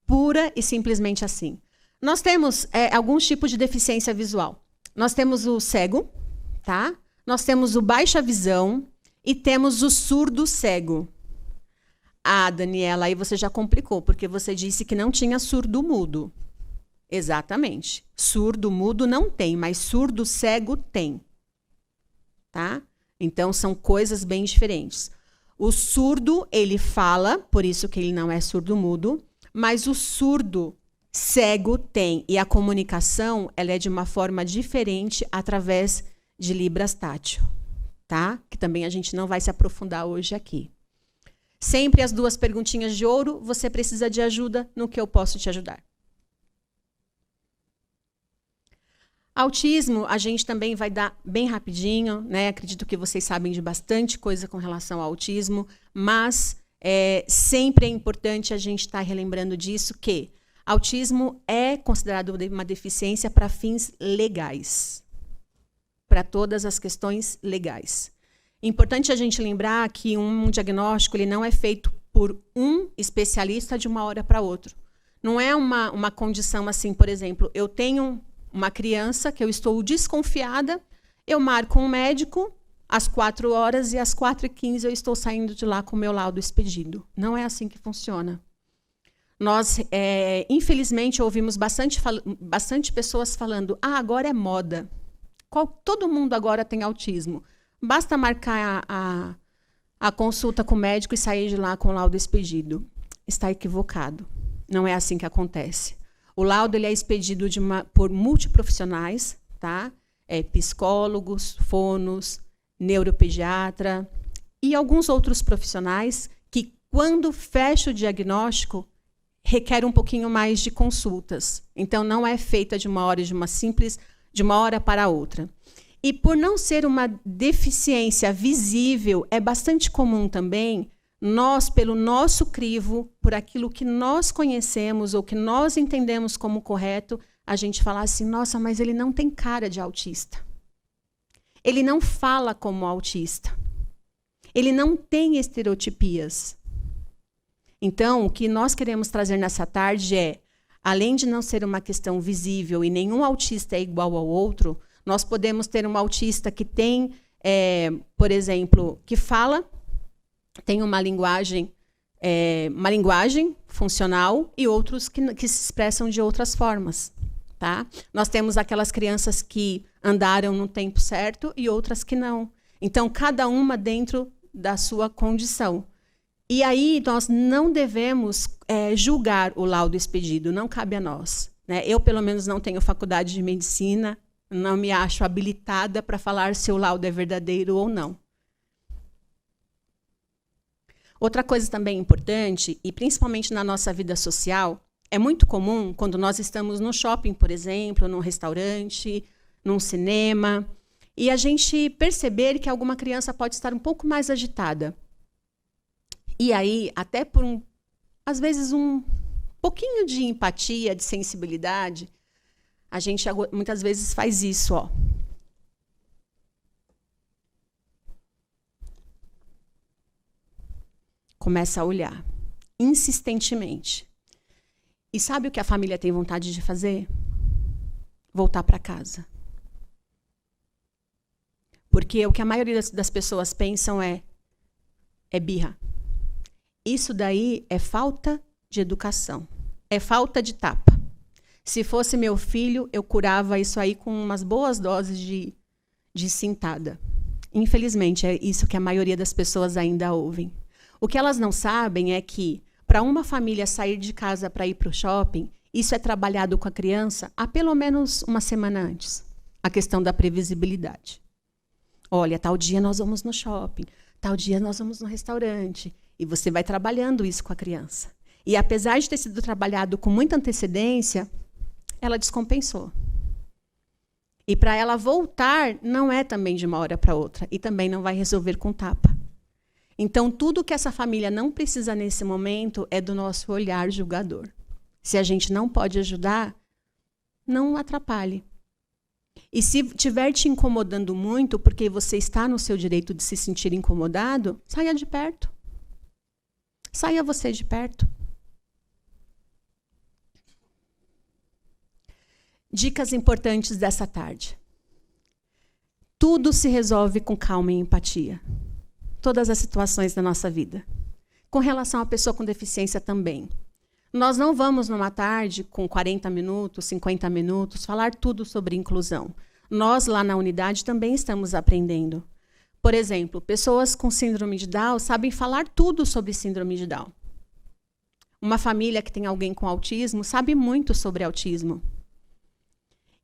Pura e simplesmente assim. Nós temos alguns tipos de deficiência visual. Nós temos o cego, tá? Nós temos o baixa visão e temos o surdo cego. Ah, Daniela, aí você já complicou, porque você disse que não tinha surdo-mudo. Exatamente. Surdo-mudo não tem, mas surdo-cego tem. Tá? Então, são coisas bem diferentes. O surdo, ele fala, por isso que ele não é surdo-mudo, mas o surdo-cego tem. E a comunicação, ela é de uma forma diferente através de Libras tátil. Tá? Que também a gente não vai se aprofundar hoje aqui. Sempre as 2 perguntinhas de ouro, você precisa de ajuda, no que eu posso te ajudar. Autismo, a gente também vai dar bem rapidinho, né? Acredito que vocês sabem de bastante coisa com relação ao autismo, mas sempre é importante a gente estar relembrando disso, que autismo é considerado uma deficiência para fins legais, para todas as questões legais. Importante a gente lembrar que um diagnóstico ele não é feito por um especialista de uma hora para outra. Não é uma condição assim, por exemplo, eu tenho uma criança que eu estou desconfiada, eu marco um médico às 4 horas e às 4h15 eu estou saindo de lá com o meu laudo expedido. Não é assim que funciona. Nós, infelizmente, ouvimos bastante pessoas falando, agora é moda. Todo mundo agora tem autismo. Basta marcar a consulta com o médico e sair de lá com o laudo expedido. Está equivocado. Não é assim que acontece. O laudo ele é expedido por multiprofissionais, tá? Psicólogos, fonos, neuropediatra e alguns outros profissionais que, quando fecha o diagnóstico, requer um pouquinho mais de consultas. Então, não é feita de uma hora para outra. E por não ser uma deficiência visível, é bastante comum também nós, pelo nosso crivo, por aquilo que nós conhecemos ou que nós entendemos como correto, a gente falar assim, nossa, mas ele não tem cara de autista. Ele não fala como autista. Ele não tem estereotipias. Então, o que nós queremos trazer nessa tarde é, além de não ser uma questão visível e nenhum autista é igual ao outro, nós podemos ter um autista que tem, por exemplo, que fala, tem uma linguagem funcional e outros que se expressam de outras formas. Tá? Nós temos aquelas crianças que andaram no tempo certo e outras que não. Então, cada uma dentro da sua condição. E aí, nós não devemos julgar o laudo expedido, não cabe a nós. Né? Eu, pelo menos, não tenho faculdade de medicina, não me acho habilitada para falar se o laudo é verdadeiro ou não. Outra coisa também importante, e principalmente na nossa vida social, é muito comum, quando nós estamos no shopping, por exemplo, num restaurante, num cinema, e a gente perceber que alguma criança pode estar um pouco mais agitada. E aí, até por às vezes, um pouquinho de empatia, de sensibilidade, a gente muitas vezes faz isso, ó. Começa a olhar, insistentemente. E sabe o que a família tem vontade de fazer? Voltar para casa. Porque o que a maioria das pessoas pensam é birra. Isso daí é falta de educação. É falta de tapa. Se fosse meu filho, eu curava isso aí com umas boas doses de cintada. Infelizmente, é isso que a maioria das pessoas ainda ouvem. O que elas não sabem é que, para uma família sair de casa para ir para o shopping, isso é trabalhado com a criança há pelo menos uma semana antes. A questão da previsibilidade. Olha, tal dia nós vamos no shopping, tal dia nós vamos no restaurante. E você vai trabalhando isso com a criança. E apesar de ter sido trabalhado com muita antecedência, ela descompensou. E para ela voltar, não é também de uma hora para outra. E também não vai resolver com tapa. Então, tudo que essa família não precisa nesse momento é do nosso olhar julgador. Se a gente não pode ajudar, não atrapalhe. E se estiver te incomodando muito, porque você está no seu direito de se sentir incomodado, saia de perto. Saia você de perto. Dicas importantes dessa tarde. Tudo se resolve com calma e empatia. Todas as situações da nossa vida. com relação à pessoa com deficiência também. Nós não vamos, numa tarde, com 40 minutos, 50 minutos, falar tudo sobre inclusão. Nós, lá na unidade, também estamos aprendendo. Por exemplo, pessoas com síndrome de Down sabem falar tudo sobre síndrome de Down. Uma família que tem alguém com autismo sabe muito sobre autismo.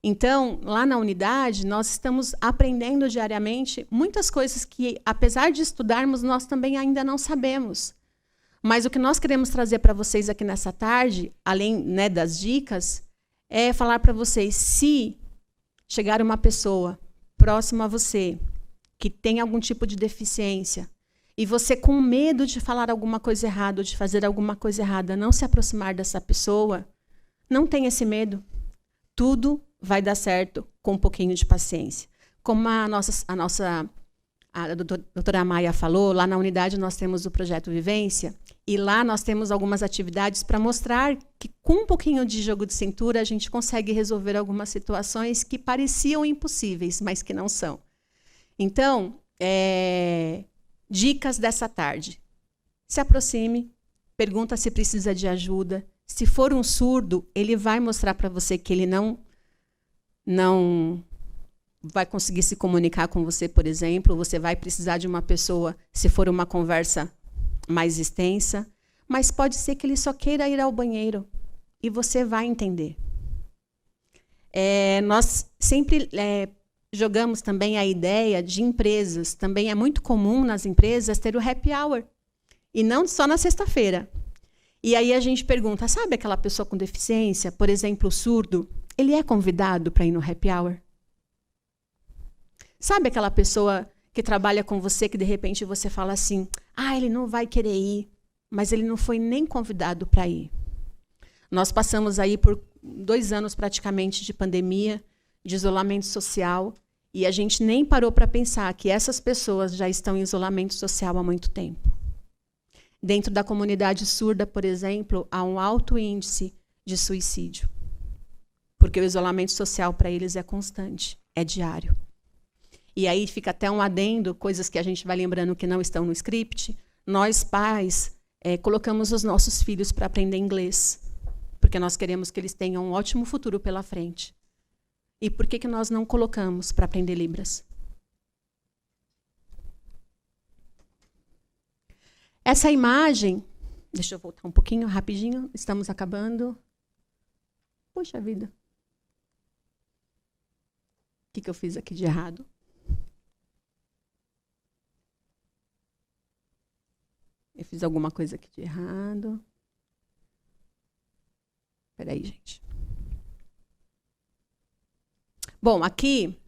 Então, lá na unidade, nós estamos aprendendo diariamente muitas coisas que, apesar de estudarmos, nós também ainda não sabemos. Mas o que nós queremos trazer para vocês aqui nessa tarde, além, né, das dicas, é falar para vocês, se chegar uma pessoa próxima a você, que tem algum tipo de deficiência, e você com medo de falar alguma coisa errada, ou de fazer alguma coisa errada, não se aproximar dessa pessoa, não tenha esse medo. Tudo vai dar certo com um pouquinho de paciência. Como a doutora Maia falou, lá na unidade nós temos o projeto Vivência, e lá nós temos algumas atividades para mostrar que com um pouquinho de jogo de cintura a gente consegue resolver algumas situações que pareciam impossíveis, mas que não são. Então, dicas dessa tarde. Se aproxime, pergunta se precisa de ajuda. Se for um surdo, ele vai mostrar para você que ele não vai conseguir se comunicar com você, por exemplo. Você vai precisar de uma pessoa se for uma conversa mais extensa. Mas pode ser que ele só queira ir ao banheiro e você vai entender. Nós sempre jogamos também a ideia de empresas. Também é muito comum nas empresas ter o happy hour. E não só na sexta-feira. E aí a gente pergunta, sabe aquela pessoa com deficiência, por exemplo, o surdo, ele é convidado para ir no happy hour? Sabe aquela pessoa que trabalha com você que de repente você fala assim, ele não vai querer ir, mas ele não foi nem convidado para ir. Nós passamos aí por 2 anos praticamente de pandemia, de isolamento social, e a gente nem parou para pensar que essas pessoas já estão em isolamento social há muito tempo. Dentro da comunidade surda, por exemplo, há um alto índice de suicídio, porque o isolamento social para eles é constante, é diário. E aí fica até um adendo, coisas que a gente vai lembrando que não estão no script. Nós, pais, colocamos os nossos filhos para aprender inglês, porque nós queremos que eles tenham um ótimo futuro pela frente. E por que nós não colocamos para aprender Libras? Essa imagem, deixa eu voltar um pouquinho, rapidinho, estamos acabando. Puxa vida. O que eu fiz aqui de errado? Eu fiz alguma coisa aqui de errado. Espera aí, gente. Bom, aqui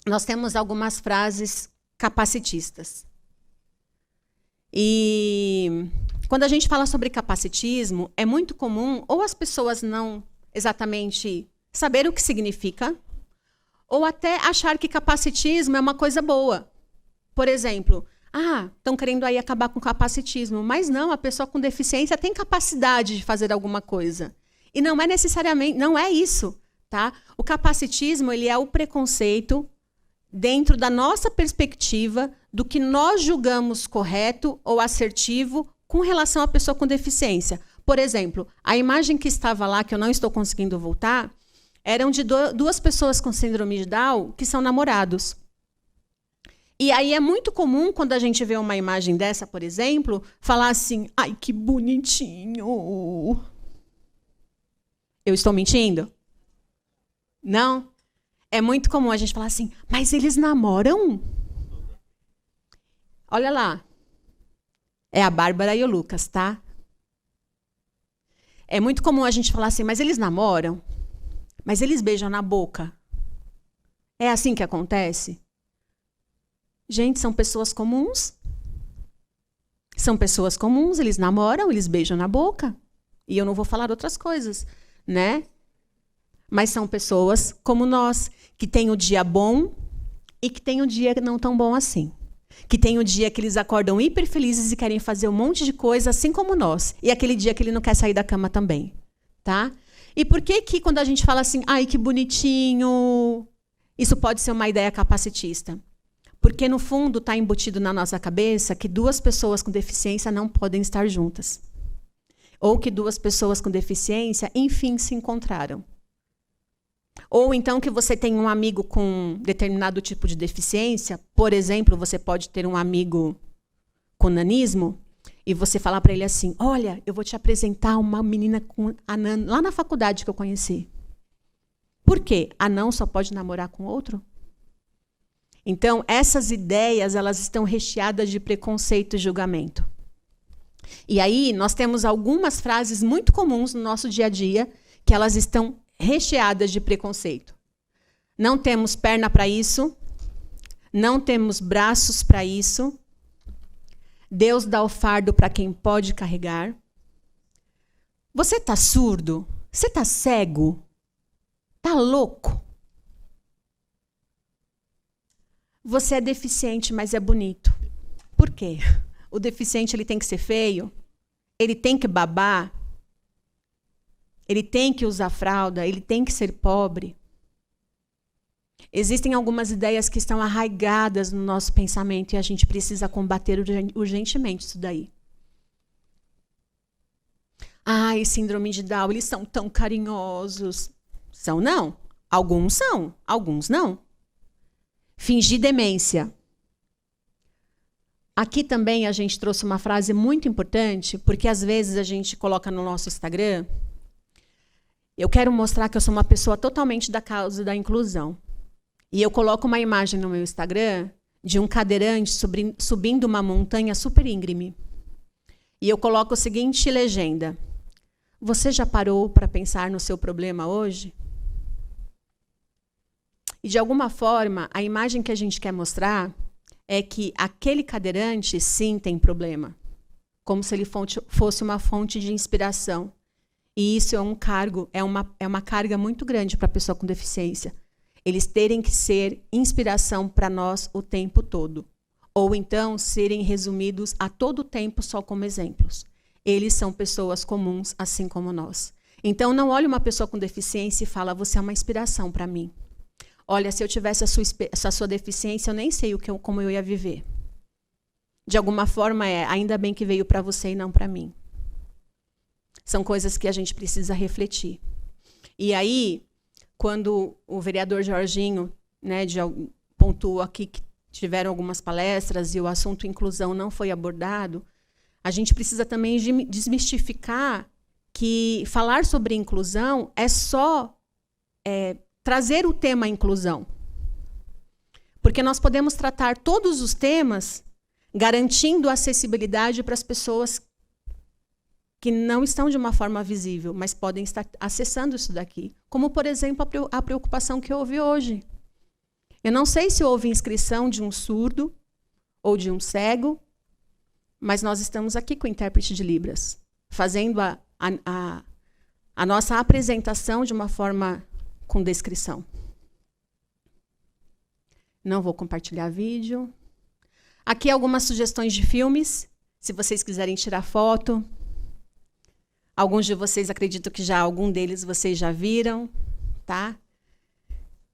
nós temos algumas frases capacitistas. E quando a gente fala sobre capacitismo, é muito comum ou as pessoas não exatamente saber o que significa, ou até achar que capacitismo é uma coisa boa. Por exemplo, estão querendo aí acabar com o capacitismo, mas não, a pessoa com deficiência tem capacidade de fazer alguma coisa. E não é necessariamente, não é isso. Tá? O capacitismo ele é o preconceito dentro da nossa perspectiva do que nós julgamos correto ou assertivo com relação à pessoa com deficiência. Por exemplo, a imagem que estava lá, que eu não estou conseguindo voltar, eram de 2 pessoas com síndrome de Down que são namorados. E aí é muito comum, quando a gente vê uma imagem dessa, por exemplo, falar assim, ai, que bonitinho. Eu estou mentindo? Não? É muito comum a gente falar assim, mas eles namoram? Olha lá. É a Bárbara e o Lucas, tá? É muito comum a gente falar assim, mas eles namoram? Mas eles beijam na boca? É assim que acontece? Gente, são pessoas comuns. São pessoas comuns, eles namoram, eles beijam na boca. E eu não vou falar outras coisas, né? Mas são pessoas como nós, que têm o dia bom e que têm o dia não tão bom assim. Que tem o dia que eles acordam hiper felizes e querem fazer um monte de coisa, assim como nós. E aquele dia que ele não quer sair da cama também. Tá? E por que quando a gente fala assim, ai, que bonitinho, isso pode ser uma ideia capacitista? Porque, no fundo, está embutido na nossa cabeça que duas pessoas com deficiência não podem estar juntas. Ou que duas pessoas com deficiência, enfim, se encontraram. Ou então que você tem um amigo com determinado tipo de deficiência. Por exemplo, você pode ter um amigo com nanismo e você falar para ele assim: olha, eu vou te apresentar uma menina com anã lá na faculdade que eu conheci. Por quê? Anão só pode namorar com outro? Então, essas ideias, elas estão recheadas de preconceito e julgamento. E aí, nós temos algumas frases muito comuns no nosso dia a dia que elas estão recheadas de preconceito. Não temos perna para isso, não temos braços para isso, Deus dá o fardo para quem pode carregar. Você está surdo? Você está cego? Está louco? Você é deficiente, mas é bonito. Por quê? O deficiente ele tem que ser feio? Ele tem que babar? Ele tem que usar fralda? Ele tem que ser pobre? Existem algumas ideias que estão arraigadas no nosso pensamento e a gente precisa combater urgentemente isso daí. Ai, síndrome de Down, eles são tão carinhosos. São não. Alguns são, alguns não. Fingir demência. Aqui também a gente trouxe uma frase muito importante, porque às vezes a gente coloca no nosso Instagram: eu quero mostrar que eu sou uma pessoa totalmente da causa da inclusão. E eu coloco uma imagem no meu Instagram de um cadeirante subindo uma montanha super íngreme. E eu coloco a seguinte legenda: você já parou para pensar no seu problema hoje? E, de alguma forma, a imagem que a gente quer mostrar é que aquele cadeirante, sim, tem problema. Como se ele fosse uma fonte de inspiração. E isso é um cargo, é uma carga muito grande para a pessoa com deficiência. Eles terem que ser inspiração para nós o tempo todo. Ou então, serem resumidos a todo tempo só como exemplos. Eles são pessoas comuns, assim como nós. Então, não olhe uma pessoa com deficiência e fala: você é uma inspiração para mim. Olha, se eu tivesse a sua deficiência, eu nem sei como eu ia viver. De alguma forma, ainda bem que veio para você e não para mim. São coisas que a gente precisa refletir. E aí, quando o vereador Jorginho, né, pontuou aqui que tiveram algumas palestras e o assunto inclusão não foi abordado, a gente precisa também desmistificar que falar sobre inclusão é só trazer o tema inclusão. Porque nós podemos tratar todos os temas garantindo acessibilidade para as pessoas que não estão de uma forma visível, mas podem estar acessando isso daqui. Como, por exemplo, a preocupação que houve hoje. Eu não sei se houve inscrição de um surdo ou de um cego, mas nós estamos aqui com o intérprete de Libras, fazendo a nossa apresentação de uma forma com descrição. Não vou compartilhar vídeo. Aqui algumas sugestões de filmes, se vocês quiserem tirar foto. Alguns de vocês, acredito que algum deles vocês já viram, tá?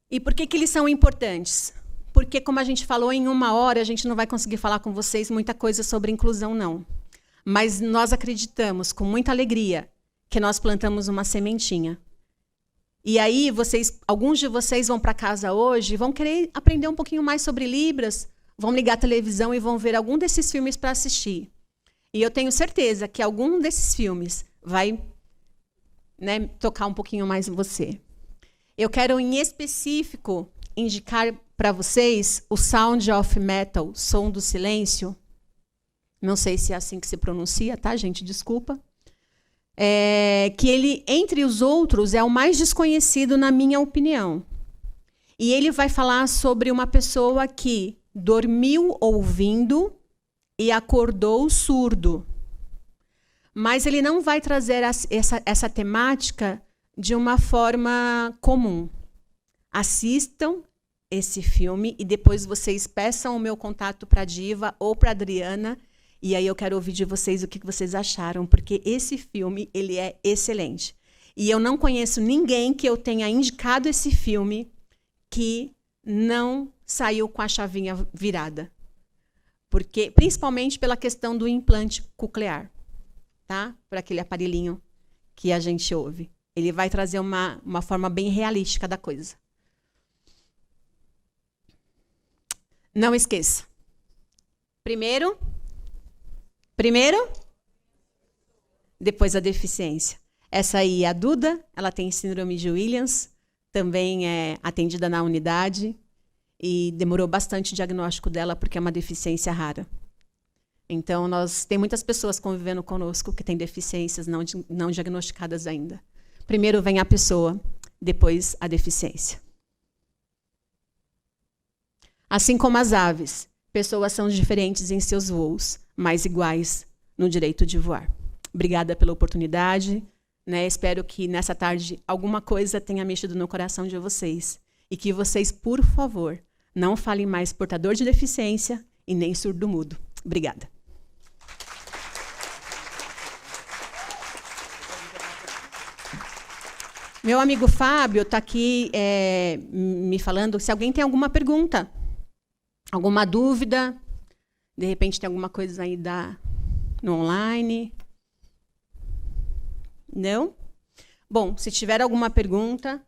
E por que eles são importantes? Porque, como a gente falou, em 1 hora a gente não vai conseguir falar com vocês muita coisa sobre inclusão, não. Mas nós acreditamos, com muita alegria, que nós plantamos uma sementinha. E aí, alguns de vocês vão para casa hoje, vão querer aprender um pouquinho mais sobre Libras, vão ligar a televisão e vão ver algum desses filmes para assistir. E eu tenho certeza que algum desses filmes vai, né, tocar um pouquinho mais em você. Eu quero, em específico, indicar para vocês o Sound of Metal, Som do Silêncio. Não sei se é assim que se pronuncia, tá, gente? Desculpa. Que ele, entre os outros, é o mais desconhecido, na minha opinião. E ele vai falar sobre uma pessoa que dormiu ouvindo e acordou surdo. Mas ele não vai trazer essa temática de uma forma comum. Assistam esse filme e depois vocês peçam o meu contato para a Diva ou para a Adriana, e aí eu quero ouvir de vocês o que vocês acharam, porque esse filme ele é excelente. E eu não conheço ninguém que eu tenha indicado esse filme que não saiu com a chavinha virada. Porque, principalmente pela questão do implante coclear, tá? Por aquele aparelhinho que a gente ouve. Ele vai trazer uma forma bem realística da coisa. Não esqueça. Primeiro, depois a deficiência. Essa aí é a Duda, ela tem síndrome de Williams, também é atendida na unidade e demorou bastante o diagnóstico dela porque é uma deficiência rara. Então, tem muitas pessoas convivendo conosco que têm deficiências não diagnosticadas ainda. Primeiro vem a pessoa, depois a deficiência. Assim como as aves, pessoas são diferentes em seus voos, mas iguais no direito de voar. Obrigada pela oportunidade. Espero que nessa tarde alguma coisa tenha mexido no coração de vocês. E que vocês, por favor, não falem mais portador de deficiência e nem surdo-mudo. Obrigada. Meu amigo Fábio está aqui me falando se alguém tem alguma pergunta, alguma dúvida, de repente tem alguma coisa aí no online. Não? Bom, se tiver alguma pergunta.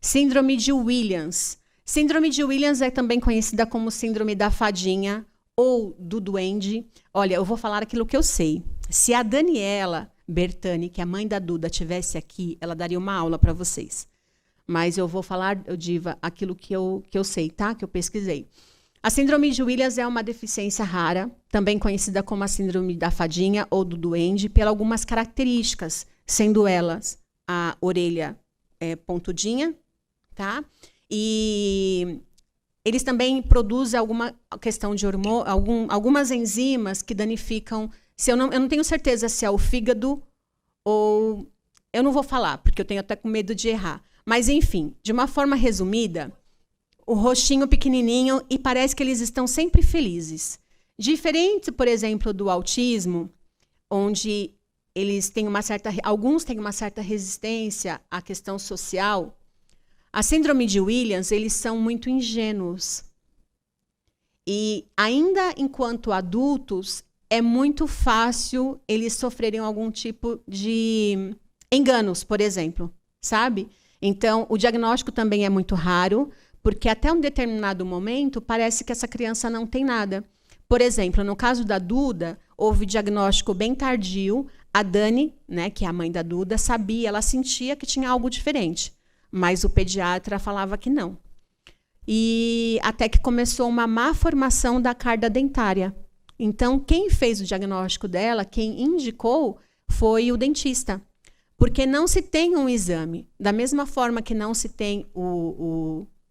Síndrome de Williams. Síndrome de Williams é também conhecida como síndrome da fadinha ou do duende. Olha, eu vou falar aquilo que eu sei. Se a Daniela Bertani, que é a mãe da Duda, estivesse aqui, ela daria uma aula para vocês. Mas eu vou falar, Diva, aquilo que eu sei, tá? Que eu pesquisei. A síndrome de Williams é uma deficiência rara, também conhecida como a síndrome da fadinha ou do duende, por algumas características, sendo elas a orelha pontudinha, tá? E eles também produzem alguma questão de algumas enzimas que danificam. Eu não tenho certeza se é o fígado ou... Eu não vou falar, porque eu tenho até com medo de errar. Mas, enfim, de uma forma resumida, o rostinho pequenininho e parece que eles estão sempre felizes. Diferente, por exemplo, do autismo, onde alguns têm uma certa resistência à questão social, a síndrome de Williams, eles são muito ingênuos. E ainda enquanto adultos, é muito fácil eles sofrerem algum tipo de enganos, por exemplo, sabe? Então, o diagnóstico também é muito raro, porque até um determinado momento parece que essa criança não tem nada. Por exemplo, no caso da Duda, houve diagnóstico bem tardio. A Dani, que é a mãe da Duda, sabia, ela sentia que tinha algo diferente, mas o pediatra falava que não. E até que começou uma má formação da carda dentária. Então, quem fez o diagnóstico dela, quem indicou, foi o dentista. Porque não se tem um exame. Da mesma forma que não se tem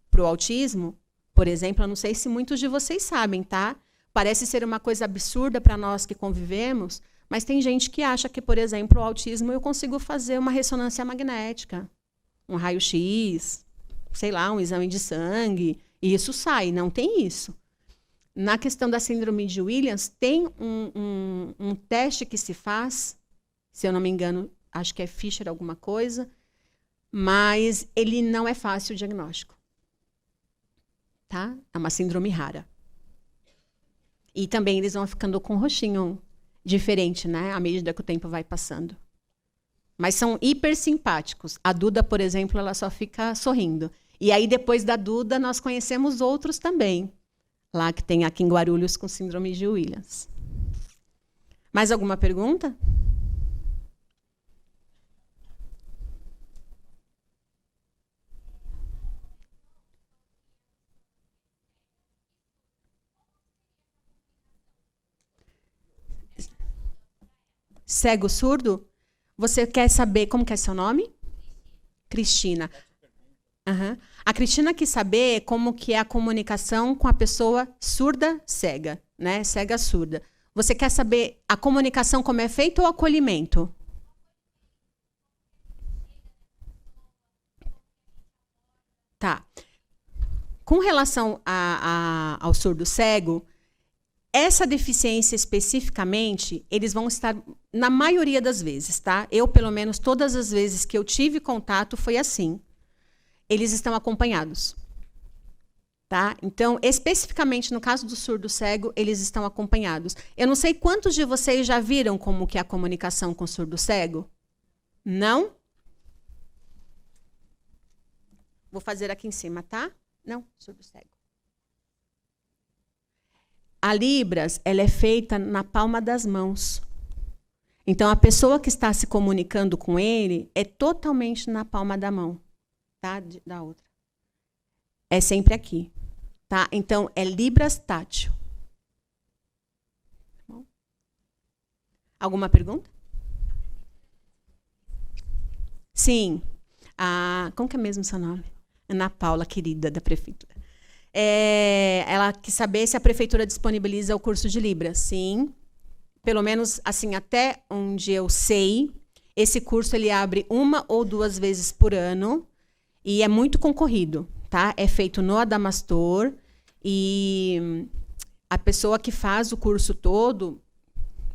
para o autismo, por exemplo, eu não sei se muitos de vocês sabem, tá? Parece ser uma coisa absurda para nós que convivemos, mas tem gente que acha que, por exemplo, o autismo eu consigo fazer uma ressonância magnética, um raio-x, sei lá, um exame de sangue, e isso sai, não tem isso. Na questão da síndrome de Williams, tem um teste que se faz, se eu não me engano, acho que é Fischer alguma coisa, mas ele não é fácil o diagnóstico. Tá? É uma síndrome rara. E também eles vão ficando com um rostinho diferente, à medida que o tempo vai passando. Mas são hiper simpáticos. A Duda, por exemplo, ela só fica sorrindo. E aí, depois da Duda, nós conhecemos outros também. Lá que tem aqui em Guarulhos com síndrome de Williams. Mais alguma pergunta? Cego surdo? Você quer saber como que é seu nome? Cristina. Uhum. A Cristina quis saber como que é a comunicação com a pessoa surda cega, cega surda. Você quer saber a comunicação como é feita ou o acolhimento? Tá. Com relação ao surdo cego, essa deficiência especificamente, eles vão estar, na maioria das vezes, tá? Eu, pelo menos, todas as vezes que eu tive contato, foi assim. eles estão acompanhados. Tá? Então, especificamente no caso do surdo-cego, eles estão acompanhados. Eu não sei quantos de vocês já viram como que é a comunicação com surdo-cego? Não? Vou fazer aqui em cima, tá? Não, surdo-cego. A Libras, ela é feita na palma das mãos. Então, a pessoa que está se comunicando com ele é totalmente na palma da mão, tá? Da outra. É sempre aqui. Tá? Então, é Libras tátil. Tá bom? Alguma pergunta? Sim. Como que é mesmo seu nome? Ana Paula, querida, da prefeitura. Ela quis saber se a prefeitura disponibiliza o curso de Libras. Sim. Pelo menos, assim, até onde eu sei, esse curso ele abre 1 ou 2 vezes por ano e é muito concorrido. Tá? É feito no Adamastor e a pessoa que faz o curso todo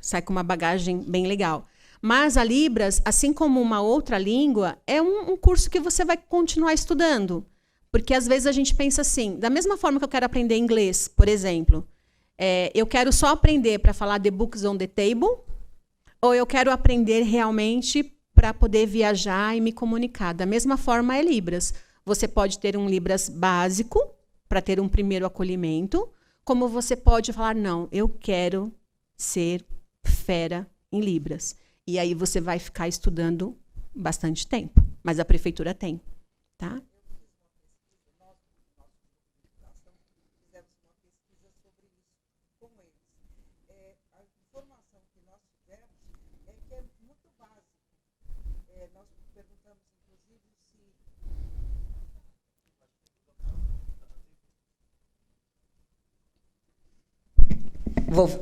sai com uma bagagem bem legal. Mas a Libras, assim como uma outra língua, é um curso que você vai continuar estudando. Porque às vezes a gente pensa assim, da mesma forma que eu quero aprender inglês, por exemplo, eu quero só aprender para falar the books on the table, ou eu quero aprender realmente para poder viajar e me comunicar. Da mesma forma é Libras. Você pode ter um Libras básico, para ter um primeiro acolhimento, como você pode falar, não, eu quero ser fera em Libras. E aí você vai ficar estudando bastante tempo. Mas a prefeitura tem. Tá?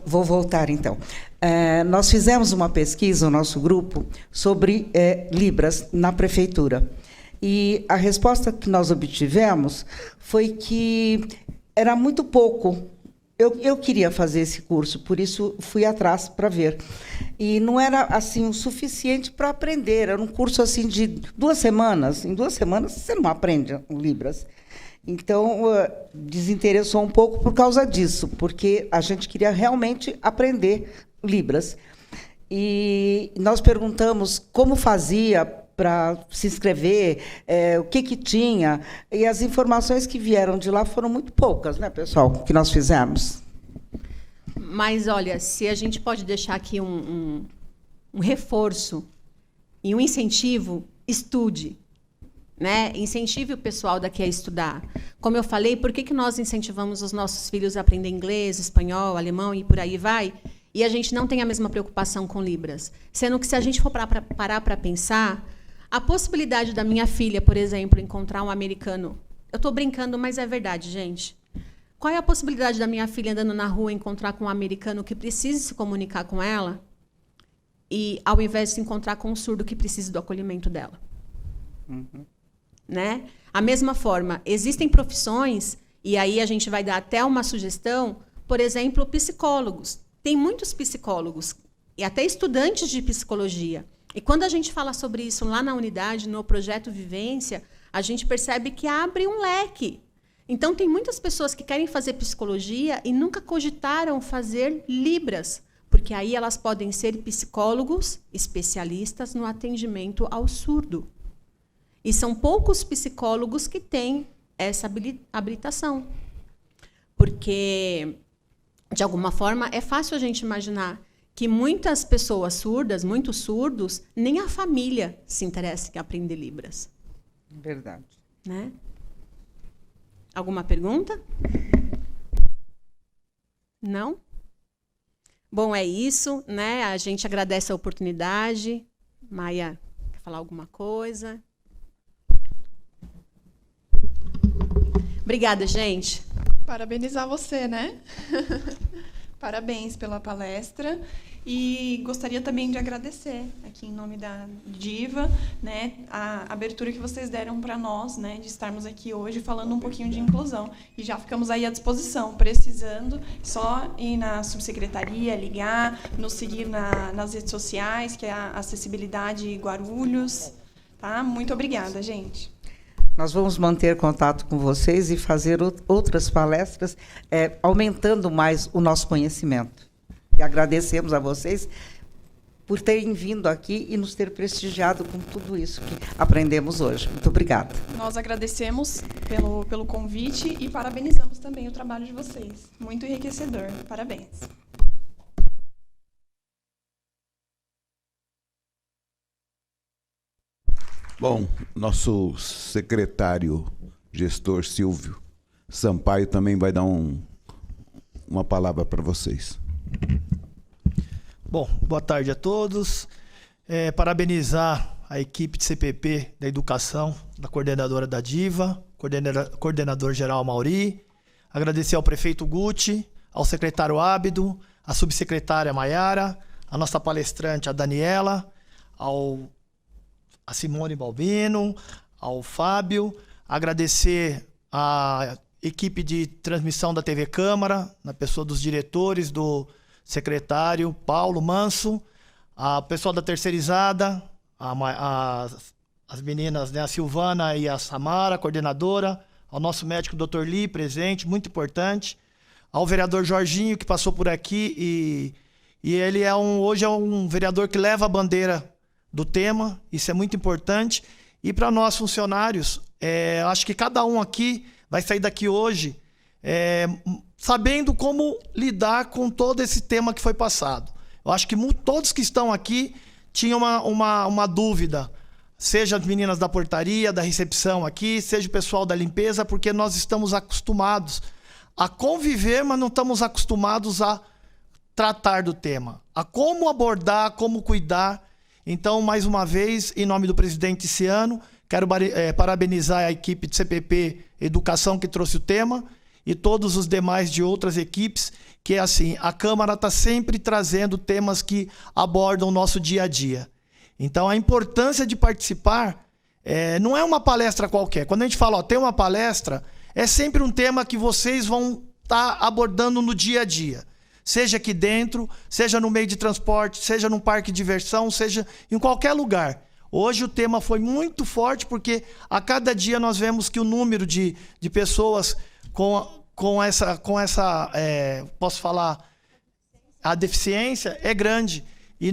Vou voltar, então. Nós fizemos uma pesquisa, o nosso grupo, sobre Libras na prefeitura. E a resposta que nós obtivemos foi que era muito pouco. Eu queria fazer esse curso, por isso fui atrás para ver. E não era assim o suficiente para aprender. Era um curso assim de 2 semanas. Em 2 semanas você não aprende Libras. Então, desinteressou um pouco por causa disso, porque a gente queria realmente aprender Libras. E nós perguntamos como fazia para se inscrever, o que tinha, e as informações que vieram de lá foram muito poucas, né, pessoal, que nós fizemos. Mas, olha, se a gente pode deixar aqui um reforço e um incentivo, estude. Né? Incentive o pessoal daqui a estudar. Como eu falei, por que nós incentivamos os nossos filhos a aprender inglês, espanhol, alemão e por aí vai, e a gente não tem a mesma preocupação com Libras? Sendo que, se a gente for parar para pensar, a possibilidade da minha filha, por exemplo, encontrar um americano... Eu estou brincando, mas é verdade, gente. Qual é a possibilidade da minha filha, andando na rua, encontrar com um americano que precise se comunicar com ela, e, ao invés de se encontrar com um surdo que precise do acolhimento dela? Uhum. Né? A mesma forma, existem profissões, e aí a gente vai dar até uma sugestão, por exemplo, psicólogos. Tem muitos psicólogos, e até estudantes de psicologia. E quando a gente fala sobre isso lá na unidade, no projeto Vivência, a gente percebe que abre um leque. Então, tem muitas pessoas que querem fazer psicologia e nunca cogitaram fazer Libras, porque aí elas podem ser psicólogos especialistas no atendimento ao surdo. E são poucos psicólogos que têm essa habilitação. Porque, de alguma forma, é fácil a gente imaginar que muitas pessoas surdas, muitos surdos, nem a família se interessa em aprender Libras. Verdade. Né? Alguma pergunta? Não? Bom, é isso, né? A gente agradece a oportunidade. Maia, quer falar alguma coisa? Obrigada, gente. Parabenizar você, né? Parabéns pela palestra. E gostaria também de agradecer, aqui em nome da Diva, né, a abertura que vocês deram para nós, né, de estarmos aqui hoje falando um pouquinho de inclusão. E já ficamos aí à disposição, precisando, só ir na subsecretaria, ligar, nos seguir nas redes sociais, que é a Acessibilidade Guarulhos. Tá? Muito obrigada, gente. Nós vamos manter contato com vocês e fazer outras palestras, aumentando mais o nosso conhecimento. E agradecemos a vocês por terem vindo aqui e nos ter prestigiado com tudo isso que aprendemos hoje. Muito obrigada. Nós agradecemos pelo convite e parabenizamos também o trabalho de vocês. Muito enriquecedor. Parabéns. Bom, nosso secretário gestor Silvio Sampaio também vai dar uma palavra para vocês. Bom, boa tarde a todos. Parabenizar a equipe de CPP da Educação, da coordenadora da Diva, coordenador geral Mauri. Agradecer ao prefeito Guti, ao secretário Ábido, à subsecretária Maiara, a nossa palestrante, a Daniela, a Simone Balbino, ao Fábio. Agradecer a equipe de transmissão da TV Câmara, na pessoa dos diretores, do secretário Paulo Manso, a pessoal da terceirizada, as meninas, né, a Silvana e a Samara, coordenadora, ao nosso médico Dr. Lee, presente, muito importante, ao vereador Jorginho, que passou por aqui, e ele hoje é um vereador que leva a bandeira do tema, isso é muito importante. E para nós funcionários, acho que cada um aqui vai sair daqui hoje sabendo como lidar com todo esse tema que foi passado. Eu acho que todos que estão aqui tinham uma dúvida, seja as meninas da portaria, da recepção aqui, seja o pessoal da limpeza, porque nós estamos acostumados a conviver, mas não estamos acostumados a tratar do tema, a como abordar, como cuidar. Então, mais uma vez, em nome do presidente Ciano, quero parabenizar a equipe de CPP Educação que trouxe o tema e todos os demais de outras equipes, que é assim, a Câmara está sempre trazendo temas que abordam o nosso dia a dia. Então, a importância de participar não é uma palestra qualquer. Quando a gente fala, tem uma palestra, é sempre um tema que vocês vão estar abordando no dia a dia. Seja aqui dentro, seja no meio de transporte, seja num parque de diversão, seja em qualquer lugar. Hoje o tema foi muito forte porque a cada dia nós vemos que o número de pessoas com essa posso falar, a deficiência é grande. E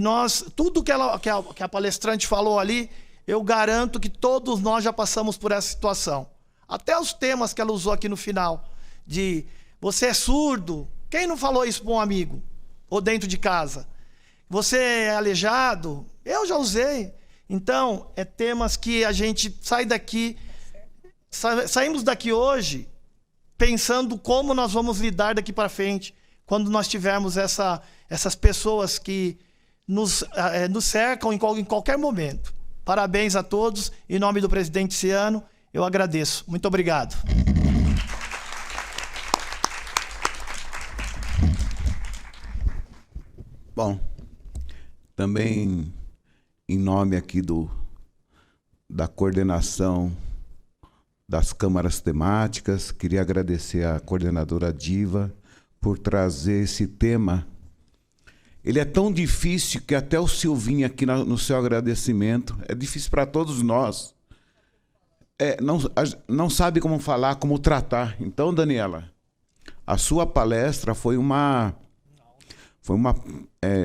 tudo que a palestrante falou ali, eu garanto que todos nós já passamos por essa situação. Até os temas que ela usou aqui no final, de você é surdo. Quem não falou isso para um amigo? Ou dentro de casa? Você é aleijado? Eu já usei. Então, temas que a gente sai daqui, saímos daqui hoje pensando como nós vamos lidar daqui para frente, quando nós tivermos essas pessoas que nos cercam em qualquer momento. Parabéns a todos. Em nome do presidente Ciano, eu agradeço. Muito obrigado. Bom, também em nome aqui da coordenação das câmaras temáticas, queria agradecer à coordenadora Diva por trazer esse tema. Ele é tão difícil que até o Silvinho aqui no seu agradecimento, é difícil para todos nós. Não sabe como falar, como tratar. Então, Daniela, a sua palestra foi uma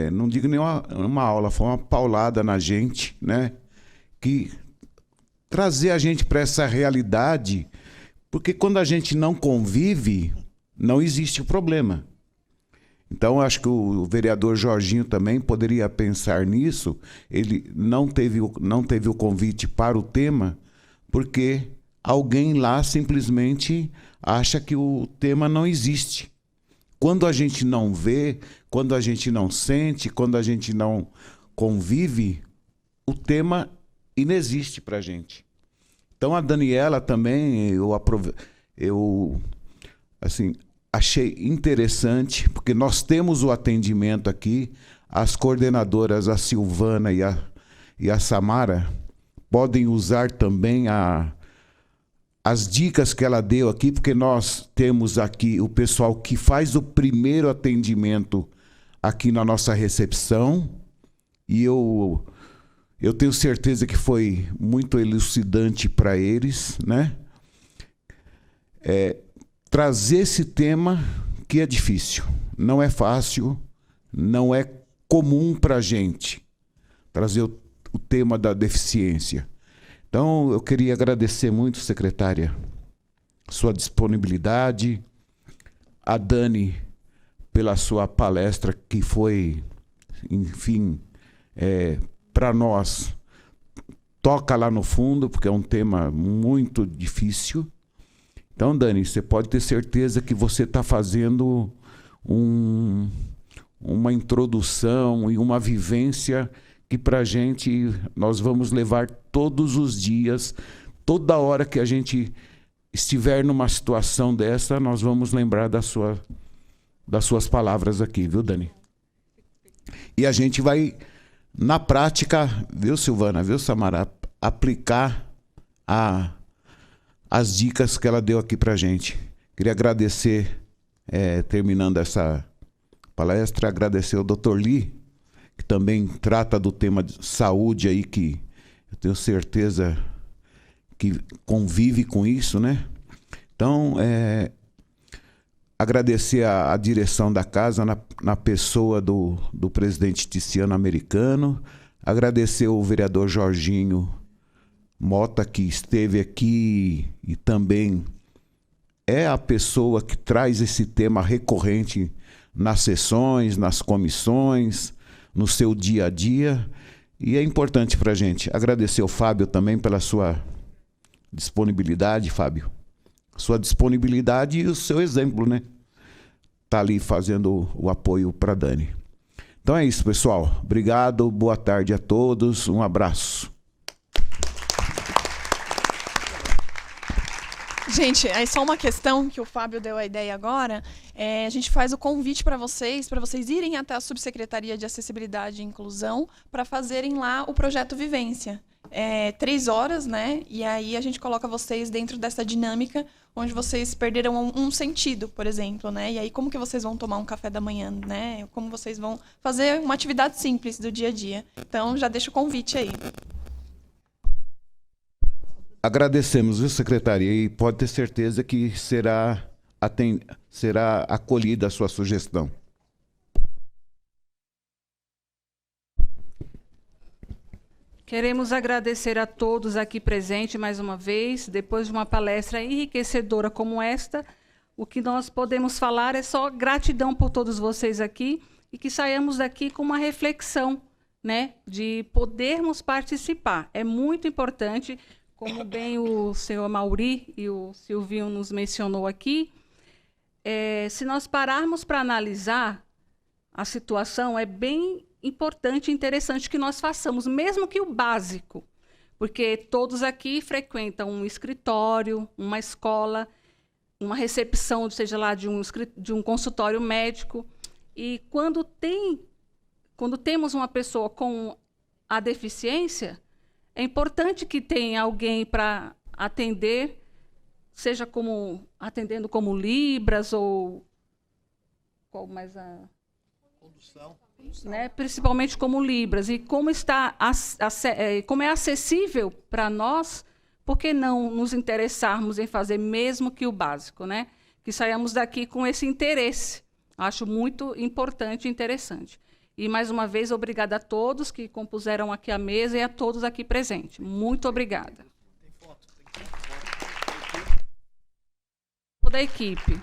não digo nem uma aula, foi uma paulada na gente, né? Que trazer a gente para essa realidade, porque quando a gente não convive, não existe o problema. Então, acho que o vereador Jorginho também poderia pensar nisso. Ele não teve o convite para o tema, porque alguém lá simplesmente acha que o tema não existe. Quando a gente não vê, quando a gente não sente, quando a gente não convive, o tema inexiste para a gente. Então, a Daniela também, eu achei interessante, porque nós temos o atendimento aqui, as coordenadoras, a Silvana e a Samara, podem usar também as dicas que ela deu aqui, porque nós temos aqui o pessoal que faz o primeiro atendimento aqui na nossa recepção, e eu Eu tenho certeza que foi muito elucidante para eles, né? Trazer esse tema que é difícil, não é fácil, não é comum para a gente trazer o tema da deficiência. Então, eu queria agradecer muito, secretária, sua disponibilidade, a Dani pela sua palestra, que foi, enfim, para nós, toca lá no fundo, porque é um tema muito difícil. Então, Dani, você pode ter certeza que você está fazendo uma introdução e uma vivência que para a gente nós vamos levar todos os dias, toda hora que a gente estiver numa situação dessa, nós vamos lembrar das suas palavras aqui, viu, Dani? E a gente vai, na prática, viu, Silvana, viu, Samara, aplicar as dicas que ela deu aqui para a gente. Queria agradecer, terminando essa palestra, agradecer ao Dr. Lee, que também trata do tema de saúde aí, que eu tenho certeza que convive com isso, né? Então, agradecer a direção da casa na pessoa do presidente Ticiano Americano, agradecer o vereador Jorginho Mota, que esteve aqui e também é a pessoa que traz esse tema recorrente nas sessões, nas comissões, no seu dia a dia. E é importante para a gente agradecer ao Fábio também pela sua disponibilidade, Fábio. Sua disponibilidade e o seu exemplo, né? Tá ali fazendo o apoio para a Dani. Então é isso, pessoal. Obrigado, boa tarde a todos, um abraço. Gente, aí só uma questão que o Fábio deu a ideia agora. A gente faz o convite para vocês irem até a Subsecretaria de Acessibilidade e Inclusão para fazerem lá o projeto Vivência. 3 horas, né? E aí a gente coloca vocês dentro dessa dinâmica onde vocês perderam um sentido, por exemplo, né? E aí como que vocês vão tomar um café da manhã, né? Como vocês vão fazer uma atividade simples do dia a dia. Então já deixa o convite aí. Agradecemos, viu, secretaria? E pode ter certeza que será acolhida a sua sugestão. Queremos agradecer a todos aqui presentes mais uma vez. Depois de uma palestra enriquecedora como esta, o que nós podemos falar é só gratidão por todos vocês aqui e que saiamos daqui com uma reflexão, né, de podermos participar. É muito importante, como bem o senhor Mauri e o Silvinho nos mencionou aqui, se nós pararmos para analisar a situação, é bem importante e interessante que nós façamos, mesmo que o básico, porque todos aqui frequentam um escritório, uma escola, uma recepção, seja lá de um consultório médico, e quando temos uma pessoa com a deficiência, é importante que tenha alguém para atender, seja atendendo como Libras ou qual mais a condução, né? Principalmente como Libras. E como como é acessível para nós, por que não nos interessarmos em fazer mesmo que o básico, né? Que saiamos daqui com esse interesse. Acho muito importante e interessante. E, mais uma vez, obrigada a todos que compuseram aqui a mesa e a todos aqui presentes. Muito obrigada. Toda a equipe.